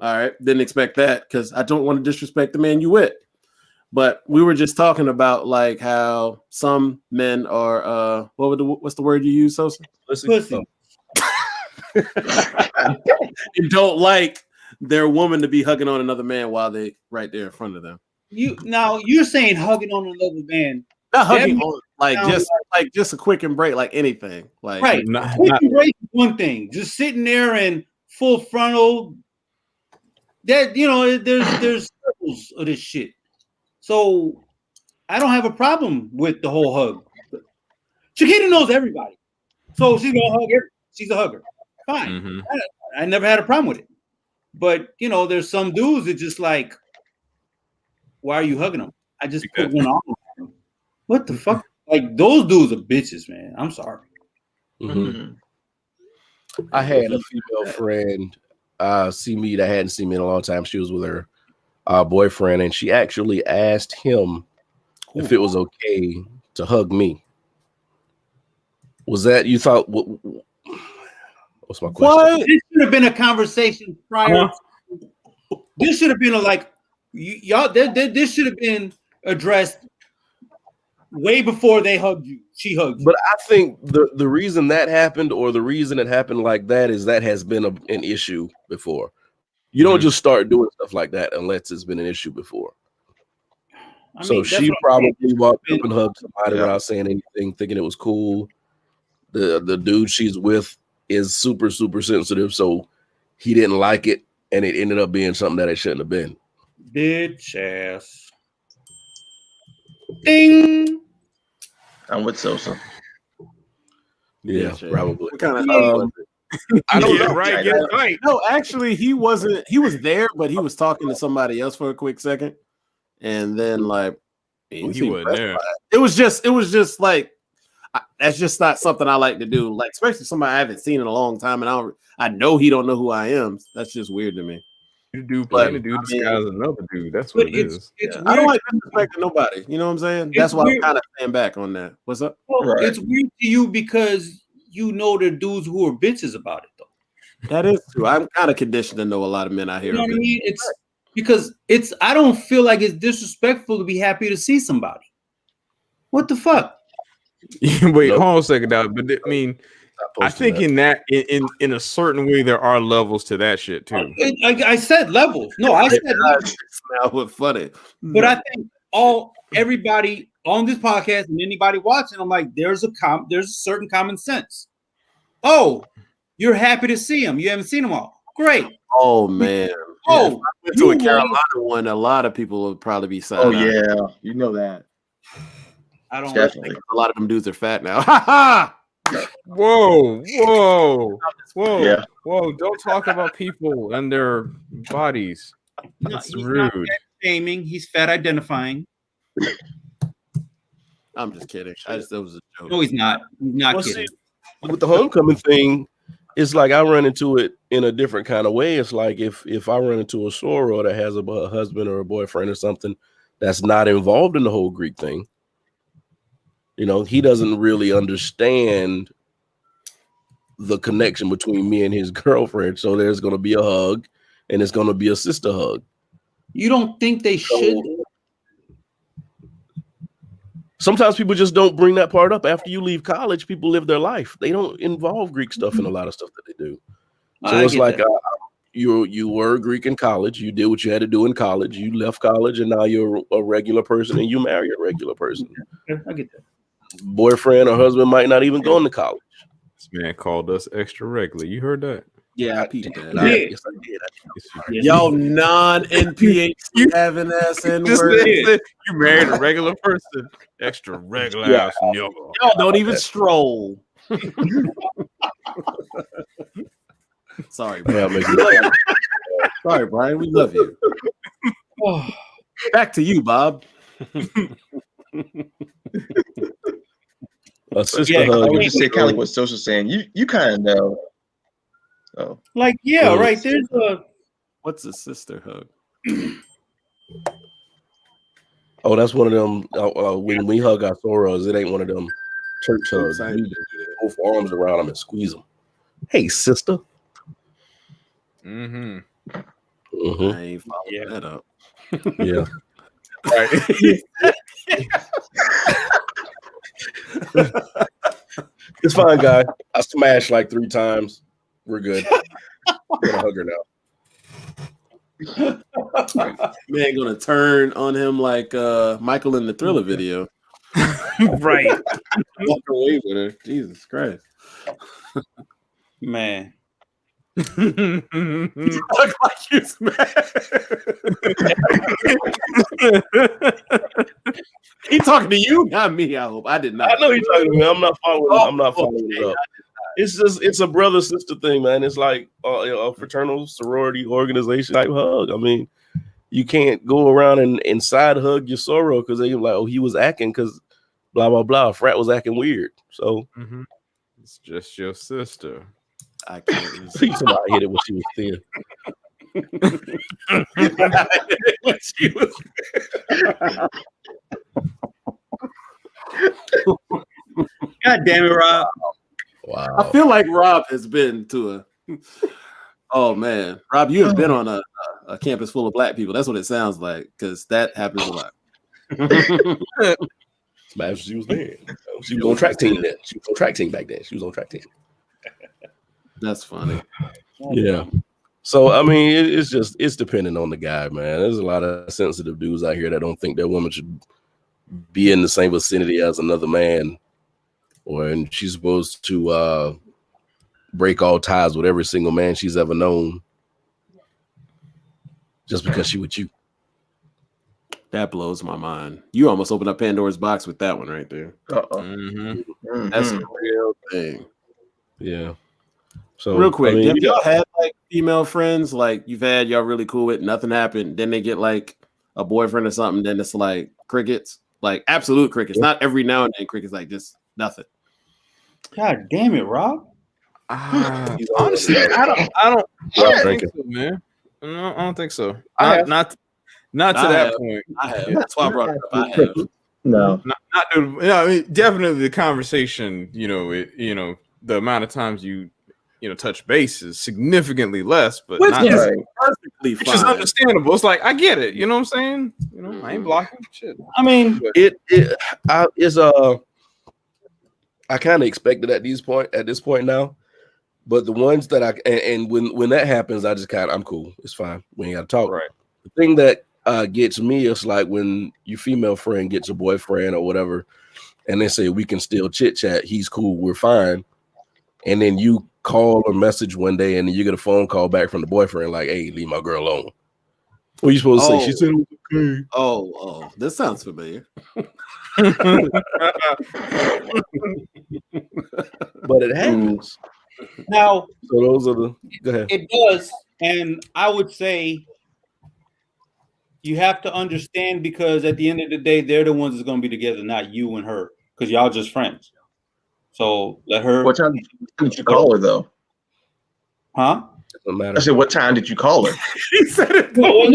all right, didn't expect that because I don't want to disrespect the man you with. But we were just talking about like how some men are what's the word you use, Sosa? Pussy. You don't like their woman to be hugging on another man while they right there in front of them. You're saying hugging on another man. Not hugging on, like just a quick embrace, like anything. Like right. Quick embrace is one thing. Just sitting there and full frontal. That there's circles of this shit. So I don't have a problem with the whole hug. Chiquita knows everybody. So she's gonna hug everybody. She's a hugger. Fine. Mm-hmm. I never had a problem with it. But there's some dudes that just like, why are you hugging them? I just put one on. What the fuck? Like those dudes are bitches, man. I'm sorry. Mm-hmm. I had a female friend see me that hadn't seen me in a long time. She was with her boyfriend, and she actually asked him if it was okay to hug me. Was that you thought? What's my question? What? This should have been a conversation prior. This should have been y'all. This should have been addressed way before they hugged you. She hugged you. But I think the reason that happened, or the reason it happened like that, is that has been an issue before. You don't just start doing stuff like that unless it's been an issue before. So she probably walked up and hugged somebody without saying anything, thinking it was cool. The dude she's with is super, super sensitive, so he didn't like it, and it ended up being something that it shouldn't have been. Bitch ass. Ding. I'm with Sosa. Yeah, probably. Kind of. I don't know, right? Get it right. No, actually, he wasn't. He was there, but he was talking to somebody else for a quick second, and then like he wasn't there. It was just like that's just not something I like to do. Like especially somebody I haven't seen in a long time, and I know he don't know who I am. That's just weird to me. You do play the dude disguise another dude. That's what it is. I don't like disrespecting nobody. You know what I'm saying? That's why I'm kind of staying back on that. What's up? Well, it's weird to you because you know there are dudes who are bitches about it, though. That is true. I'm kind of conditioned to know a lot of men out here. You know what I mean? It's because I don't feel like it's disrespectful to be happy to see somebody. What the fuck? Wait, hold on a second, now. But I mean, I think in a certain way there are levels to that shit too. I said levels. No, I said levels. Now what's funny, but I think everybody on this podcast and anybody watching, I'm like, there's a certain common sense. Oh, you're happy to see him. You haven't seen them all. Great. Oh man. Oh, if I went to a Carolina one, a lot of people would probably be sad. Oh yeah, you know that. I don't Definitely. A lot of them dudes are fat now. Ha ha! Whoa. Yeah. Whoa! Don't talk about people and their bodies. That's he's rude. not fat shaming. He's fat identifying. I'm just kidding. That was a joke. No, he's not. He's not Well, kidding. see, with the homecoming thing, it's like I run into it in a different kind of way. It's like if I run into a soror that has a husband or a boyfriend or something that's not involved in the whole Greek thing, you know, he doesn't really understand the connection between me and his girlfriend. So there's going to be a hug, and it's going to be a sister hug. You don't think they should? Sometimes people just don't bring that part up. After you leave college, people live their life. They don't involve Greek stuff in a lot of stuff that they do. So it's like you were Greek in college. You did what you had to do in college. You left college, and now you're a regular person, and you marry a regular person. I get that. Boyfriend or husband might not even go into college. This man called us extra regular. You heard that? Yeah, I peeped that. Yes, I did. Yo, non-NPH having ass and Just word. said you married a regular person. Extra regular ass nigga. Y'all don't even stroll. Sorry, Yeah, Brian. Sorry, Brian. We love you. Back to you, Bob. A sister Yeah, hug. I would just say kind of like what Social's saying. You kind of know. So Like, yeah, right. There's a What's a sister hug? Oh, that's one of them. When we hug our sorors, it ain't one of them church hugs. We just both arms around them and squeeze them. Hey, sister. Mm-hmm. Mhm. I ain't following that up. Yeah. It's fine, guy. I smashed like 3 times. We're good. I'm gonna hug her now. Man gonna turn on him like Michael in the Thriller video. right, Walk away with her. Jesus Christ. man. You look like you smashed. He talking to you, not me. I hope. I did not. I know you're talking to me. I'm not following. I'm not following it up. It's a brother sister thing, man. It's like a fraternal sorority organization type hug. I mean, you can't go around and side hug your soror because they're like, oh, he was acting because blah blah blah. Frat was acting weird. So It's just your sister. I can't. somebody hit it when she was thin. When she was- God damn it, Rob. Wow. I feel like Rob has been to a. Oh man, Rob, you have been on a campus full of black people. That's what it sounds like because that happens a lot. Smash, she was there. She was on track team then. She was on track team back then. She was on track team. That's funny. Yeah. So I mean, it's dependent on the guy, man. There's a lot of sensitive dudes out here that don't think that woman should be in the same vicinity as another man, and she's supposed to break all ties with every single man she's ever known just because she with you. That blows my mind. You almost opened up Pandora's box with that one right there. That's a real thing. Yeah. So Real quick, I mean, have y'all had like female friends like you've had y'all really cool with, nothing happened, then they get like a boyfriend or something, then it's like crickets, like absolute crickets, not every now and then crickets, like just nothing. God damn it, Rob. Honestly, I don't think so, man. No, I don't think so. Not to that point. I have. That's why I brought it up. I have. No. I mean, definitely the conversation. The amount of times you touch base is significantly less, but Which not is Right. perfectly which is fine. understandable. It's like I get it. You know what I'm saying? I ain't blocking shit. I mean, I kind of expected at this point now, but the ones that and when that happens, I just I'm cool. It's fine. We ain't got to talk. Right. The thing that gets me is like when your female friend gets a boyfriend or whatever, and they say we can still chit chat. He's cool. We're fine. And then you call or message one day, and then you get a phone call back from the boyfriend like, "Hey, leave my girl alone." What are you supposed to say? She said it was okay. Oh, this sounds familiar. But it happens. Now, so those are the. Go ahead. It does, and I would say you have to understand, because at the end of the day, they're the ones that's going to be together, not you and her, because y'all just friends. So let her. What time did you call her though? Huh? Doesn't matter. I said, what time did you call her? He said it. No. It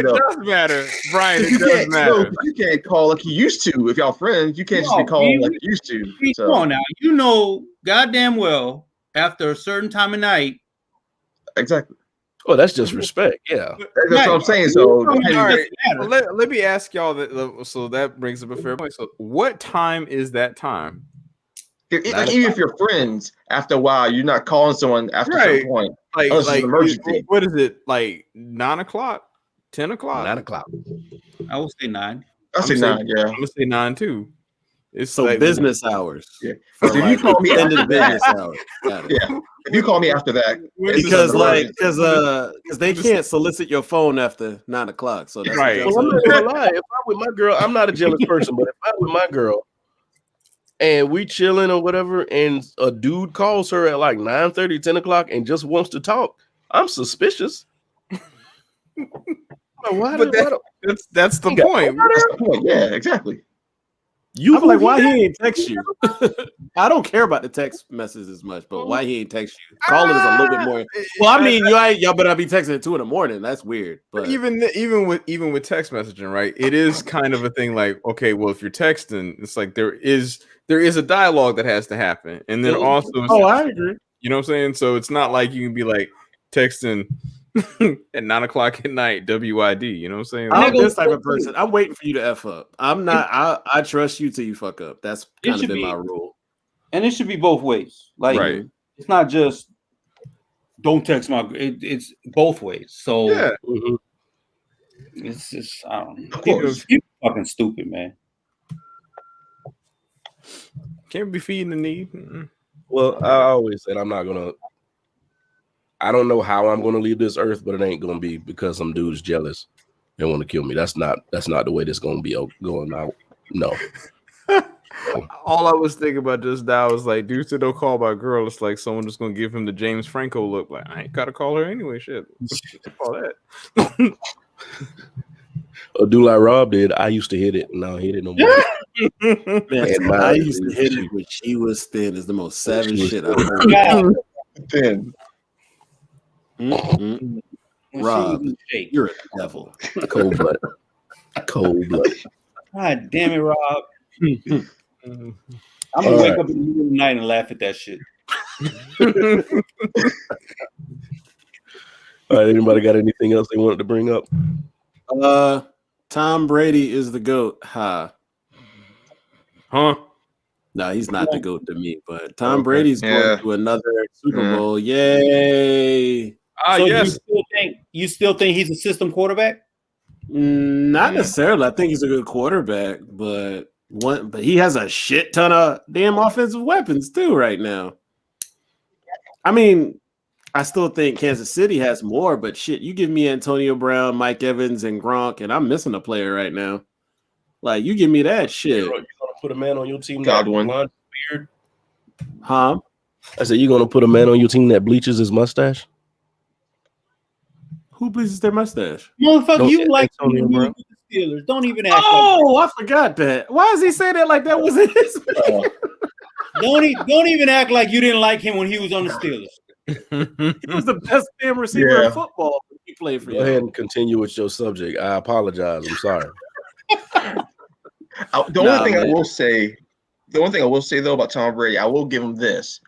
does matter, Brian. It does matter. You can't call like you used to. If y'all friends, you can't just be calling like you used to. Come on now. You know goddamn well after a certain time of night. Exactly. Oh, that's just respect. Yeah. That's what I'm saying. So let me ask y'all that. So that brings up a fair point. So what time is that time? Like, even if you're friends, after a while, you're not calling someone after a certain point. Like an emergency. What is it? Like 9 o'clock, 10 o'clock, 9 o'clock. I will say 9. I'll say 9. Yeah, I'm gonna say 9 too. It's so like business hours. Yeah. So if you call me ended business hours. Yeah. If you call me after that, because they can't solicit your phone after 9 o'clock. So that's right. Well, I'm not gonna lie. If I'm with my girl, I'm not a jealous person, but if I'm with my girl and we chilling or whatever, and a dude calls her at like 9:30, 10 o'clock and just wants to talk, I'm suspicious. That's the point. That's the point. Yeah, exactly. I'm like, why he ain't text you? I don't care about the text messages as much, but why he ain't text you? Calling is a little bit more. Well, I mean, y'all better not be texting at 2 a.m. That's weird. But even with text messaging, right? It is kind of a thing. Like, okay, well, if you're texting, it's like there is a dialogue that has to happen, and then also, I agree. You know what I'm saying? So it's not like you can be like texting at 9 o'clock at night, WID. You know what I'm saying? I'm this type of person. I'm waiting for you to F up. I'm not. I trust you till you fuck up. That's kind of been my rule. And it should be both ways. Like, it's not just don't text my. It's both ways. So yeah, it's just I don't know. People fucking stupid, man. Can't be feeding the need. Well, I always said I'm not gonna. I don't know how I'm gonna leave this earth, but it ain't gonna be because some dude's jealous and want to kill me. That's not the way this gonna be going out. No. All I was thinking about just now was like, dude said don't call my girl. It's like someone just gonna give him the James Franco look. Like, I ain't gotta call her anyway. Shit, call that. A dude like Rob did. I used to hit it, and now I hit it no more. Man, I used to hit it when she was thin. Is the most savage shit I've heard. Thin. Rob, you're a devil. Cold blood. God damn it, Rob. I'm gonna wake up in the middle of the night and laugh at that shit. All right, anybody got anything else they wanted to bring up? Tom Brady is the GOAT. Huh? No, he's not the GOAT to me, but Tom Brady's going to another Super Bowl. Yay! So yes. You still think he's a system quarterback? Not necessarily. I think he's a good quarterback, but he has a shit ton of damn offensive weapons too right now. I mean, I still think Kansas City has more, but shit, you give me Antonio Brown, Mike Evans, and Gronk, and I'm missing a player right now. Like, you give me that shit. You're gonna put a man on your team Godwin. that beard? Huh? I said, you're gonna put a man on your team that bleaches his mustache? Who bleaches their mustache? Motherfucker, you like Antonio Brown? The Steelers. Don't even act. I forgot that. Why does he say that like that was his? Don't even act like you didn't like him when he was on the Steelers. He was the best damn receiver in football when he played for you. Go ahead and continue with your subject. I apologize. I'm sorry. The only thing I will say though about Tom Brady, I will give him this: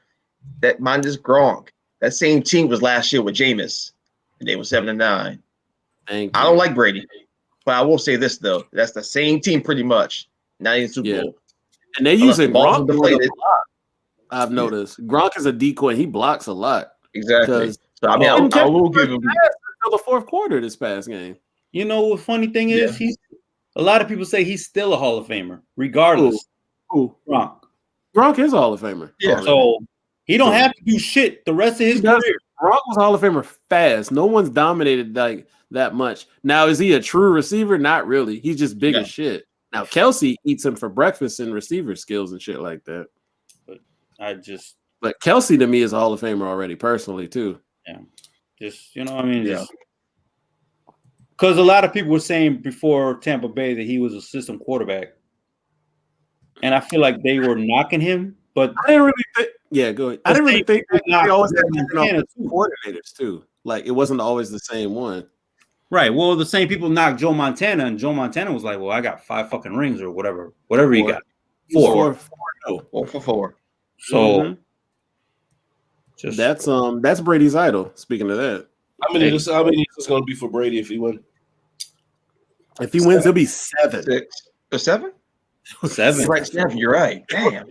that mine is Gronk. That same team was last year with Jameis, and they were 7-9. I don't like Brady, but I will say this though: that's the same team pretty much. Not in Super Bowl, and they're using Gronk a lot. I've noticed Gronk is a decoy. He blocks a lot. Exactly. So I mean, I will give him. until the fourth quarter this past game. You know what funny thing is? A lot of people say he's still a Hall of Famer, regardless. Who? Gronk is a Hall of Famer. Yeah. So he don't have to do shit the rest of his career. Gronk was Hall of Famer fast. No one's dominated like that much. Now, is he a true receiver? Not really. He's just big as shit. Now, Kelsey eats him for breakfast and receiver skills and shit like that. But Kelsey to me is a Hall of Famer already, personally, too. Yeah. Just, you know what I mean? Yeah. Because a lot of people were saying before Tampa Bay that he was a system quarterback. And I feel like they were knocking him, but I didn't really think. Yeah, go ahead. I didn't really think they always had different coordinators too. Like it wasn't always the same one. Right. Well, the same people knocked Joe Montana, and Joe Montana was like, "Well, I got 5 fucking rings or whatever he got." 4 for 4. So that's Brady's idol. Speaking of that, how many is this going to be for Brady if he wins? If he wins, he'll be 7. 6 or 7. 7. Right, 7. You're right. Damn.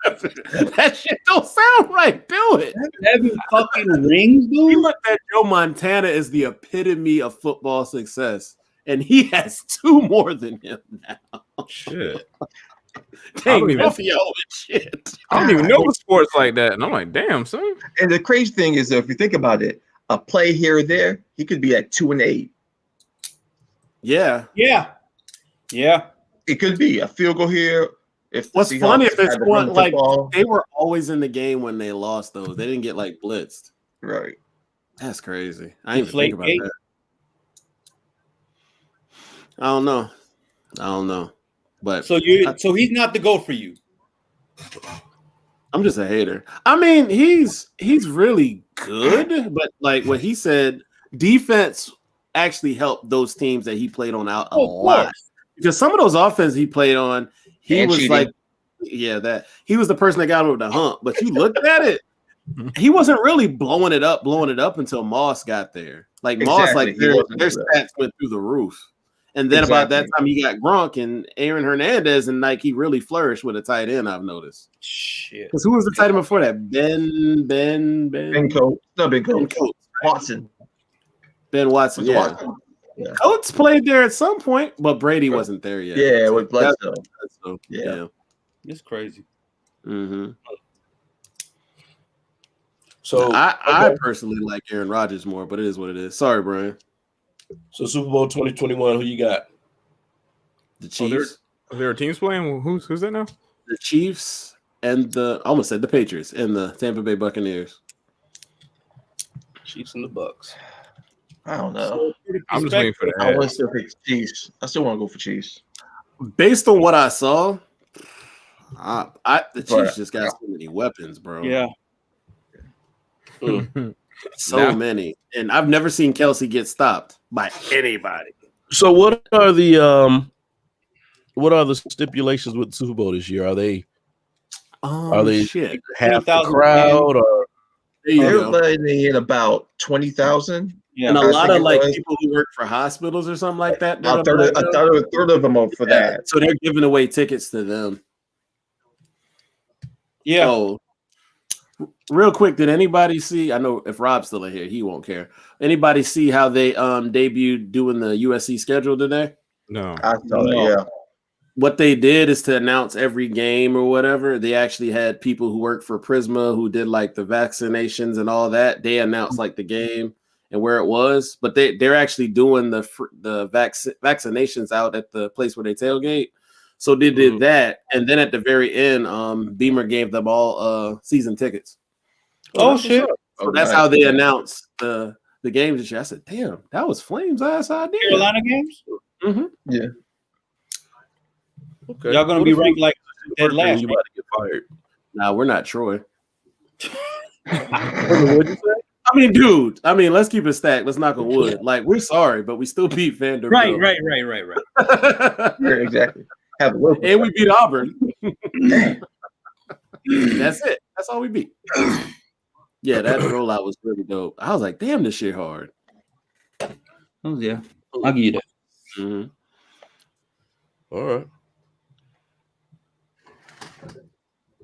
That shit don't sound right. Do it. 7 fucking rings, dude. We looked at Joe Montana as the epitome of football success, and he has 2 more than him now. Shit. Dang, shit. I don't even know the sports like that, and I'm like, damn, son. And the crazy thing is, if you think about it, a play here or there, he could be at 2 and 8. Yeah. It could be a field goal here. What's funny if it's one like they were always in the game when they lost those. They didn't get like blitzed. Right. That's crazy. I didn't even think about that. I don't know. But so he's not the GOAT for you. I'm just a hater. I mean, he's really good, but like what he said, defense actually helped those teams that he played on out a lot. Because some of those offenses he played on, he was like, that he was the person that got him over the hump. But you looked at it, he wasn't really blowing it up until Moss got there. Like Moss, like their stats went through the roof. And then about that time, he got Gronk and Aaron Hernandez, and like he really flourished with a tight end. I've noticed. Shit. Because who was the tight end before that? Ben Coates. No, Ben Coates. Watson. Ben Watson. Yeah. Coates played there at some point, but Brady wasn't there yet. Yeah, with Bledsoe. Yeah. It's crazy. Mm-hmm. So I personally like Aaron Rodgers more, but it is what it is. Sorry, Brian. So Super Bowl 2021, who you got? The Chiefs. There are teams playing. Who's that now? The Chiefs and I almost said the Patriots and the Tampa Bay Buccaneers. Chiefs and the Bucks. I don't know. I'm just waiting for that. I want to still pick Chiefs. I still want to go for Chiefs. Based on what I saw, the Chiefs just got so many weapons, bro. Yeah. So many. And I've never seen Kelsey get stopped by anybody. So what are the stipulations with the Super Bowl this year? Are they half the crowd or everybody in about 20,000? Yeah, and a lot of like people who work for hospitals or something like that. A third of them are for that. So they're giving away tickets to them. Yeah. So, real quick, did anybody see? I know if Rob's still in here, he won't care. Anybody see how they debuted doing the USC schedule today? No. I saw it, yeah. What they did is to announce every game or whatever. They actually had people who worked for Prisma who did like the vaccinations and all that. They announced like the game and where it was, but they're actually doing the vaccinations out at the place where they tailgate. So they did that, and then at the very end, Beamer gave them all season tickets. Oh shit! So that's how they announced the games this year. I said, "Damn, that was Flames' ass idea." Carolina games. Mm-hmm. Yeah. Okay. Y'all gonna be ranked like dead last. You about to get fired? Nah, we're not Troy. What'd you say? I mean, dude. Let's keep it stacked. Let's knock on wood. Like, we're sorry, but we still beat Vanderbilt. Right. Yeah, exactly. And we beat Auburn. That's it. That's all we beat. Yeah, that rollout was really dope. I was like, damn, this shit hard. Oh yeah, I'll give you that. Mm-hmm. All right.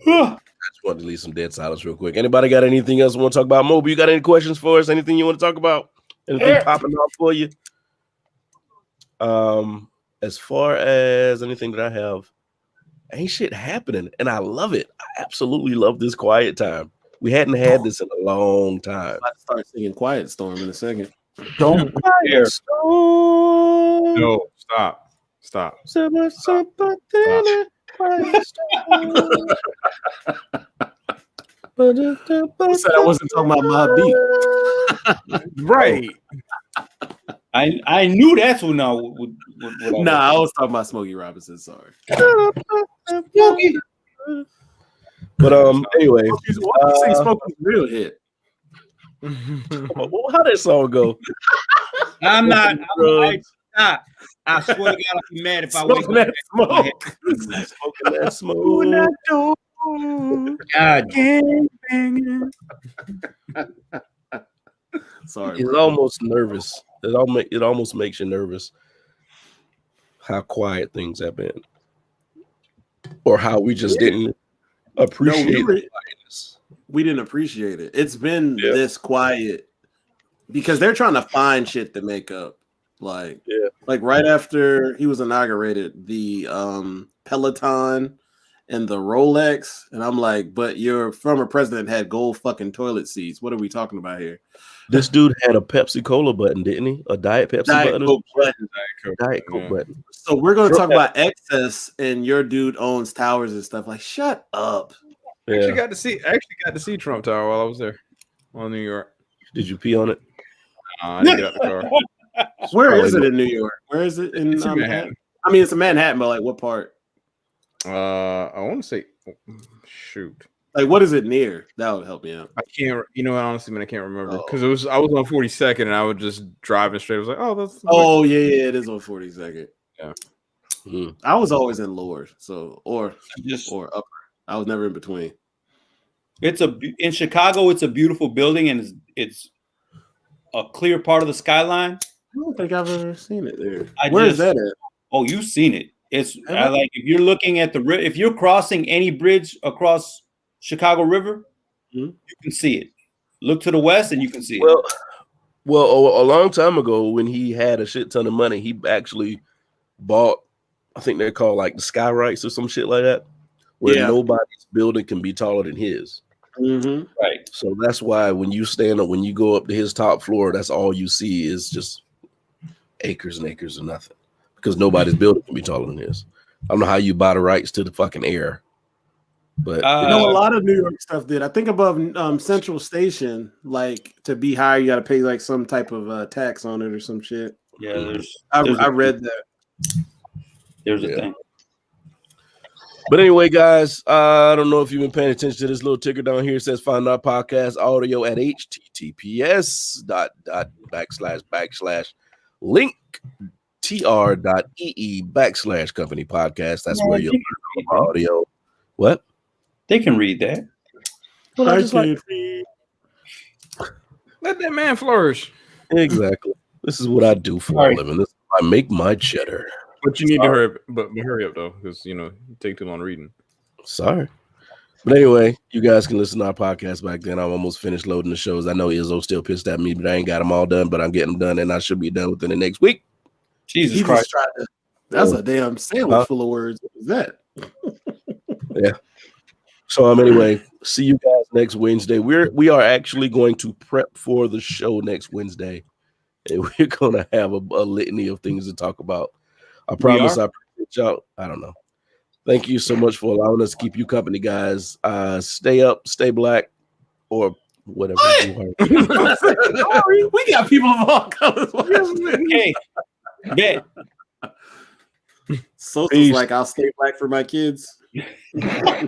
I just wanted to leave some dead silence real quick. Anybody got anything else you want to talk about? Moby, you got any questions for us? Anything you want to talk about? Anything popping off for you? As far as anything that I have, ain't shit happening, and I love it. I absolutely love this quiet time. We hadn't had this in a long time. I'm about to start singing Quiet Storm in a second. Don't care. No, stop. Who said I wasn't talking about my beat? Right. I knew that's what now. Nah, I was talking about Smokey Robinson. Sorry. Smokey. But anyway, Why do you say Smokey's real hit? how that song go? I'm not. I swear to God, I'll be mad if I wake Smoking that up. smoke. Smoking that smoke. God. Sorry. It's almost nervous. It almost makes you nervous how quiet things have been, or how we just didn't appreciate the quietness. We didn't appreciate it. It's been this quiet because they're trying to find shit to make up. Like right after he was inaugurated, the Peloton and the Rolex, and I'm like, but your former president had gold fucking toilet seats. What are we talking about here? This dude had a Pepsi Cola button, didn't he? A Diet Pepsi Diet Coke button. Diet Coke button. So we're going to talk about excess, and your dude owns towers and stuff. Like, shut up. I actually got to see Trump Tower while I was there on New York. Did you pee on it? I didn't get out the car. Where is it in New York? Where is it in Manhattan? I mean, it's in Manhattan, but like what part? I want to say, shoot. Like, what is it near? That would help me out. I can't. You know, honestly, man, I can't remember because I was on 42nd and I was just driving straight. I was like, oh, that's. Oh yeah, it is on 42nd. Yeah. I was always in lower, or upper. I was never in between. In Chicago, it's a beautiful building and it's a clear part of the skyline. I don't think I've ever seen it there. Where is that at? Oh, you've seen it. It's like if you're looking at if you're crossing any bridge across Chicago River, you can see it. Look to the west and you can see it. Well, a long time ago when he had a shit ton of money, he actually bought, I think they're called like the sky rights or some shit like that, where nobody's building can be taller than his. Right. So that's why when you go up to his top floor, that's all you see is just acres and acres of nothing, because nobody's building can be taller than his. I don't know how you buy the rights to the fucking air, but a lot of New York stuff did. I think above Central Station, like to be higher, you got to pay like some type of tax on it or some shit. Yeah, I read that. There's a thing. But anyway, guys, I don't know if you've been paying attention to this little ticker down here. It says find our podcast audio at https://link.tr.ee/company podcast. That's where you'll learn our audio. What? They can read that. Well, I just like let that man flourish. Exactly. This is what I do for a living. This is how I make my cheddar. But you need to hurry up though, because you take too long reading. Sorry. But anyway, you guys can listen to our podcast back then. I'm almost finished loading the shows. I know Izzo's still pissed at me, but I ain't got them all done, but I'm getting them done, and I should be done within the next week. Jesus Christ. That's a damn sandwich full of words. What is that? Yeah. So anyway, see you guys next Wednesday. We are actually going to prep for the show next Wednesday, and we're gonna have a litany of things to talk about. I promise I appreciate y'all. I don't know. Thank you so much for allowing us to keep you company, guys. Stay up, stay black, or whatever. We got people of all colors. Hey, bet. So it's like I'll stay black for my kids.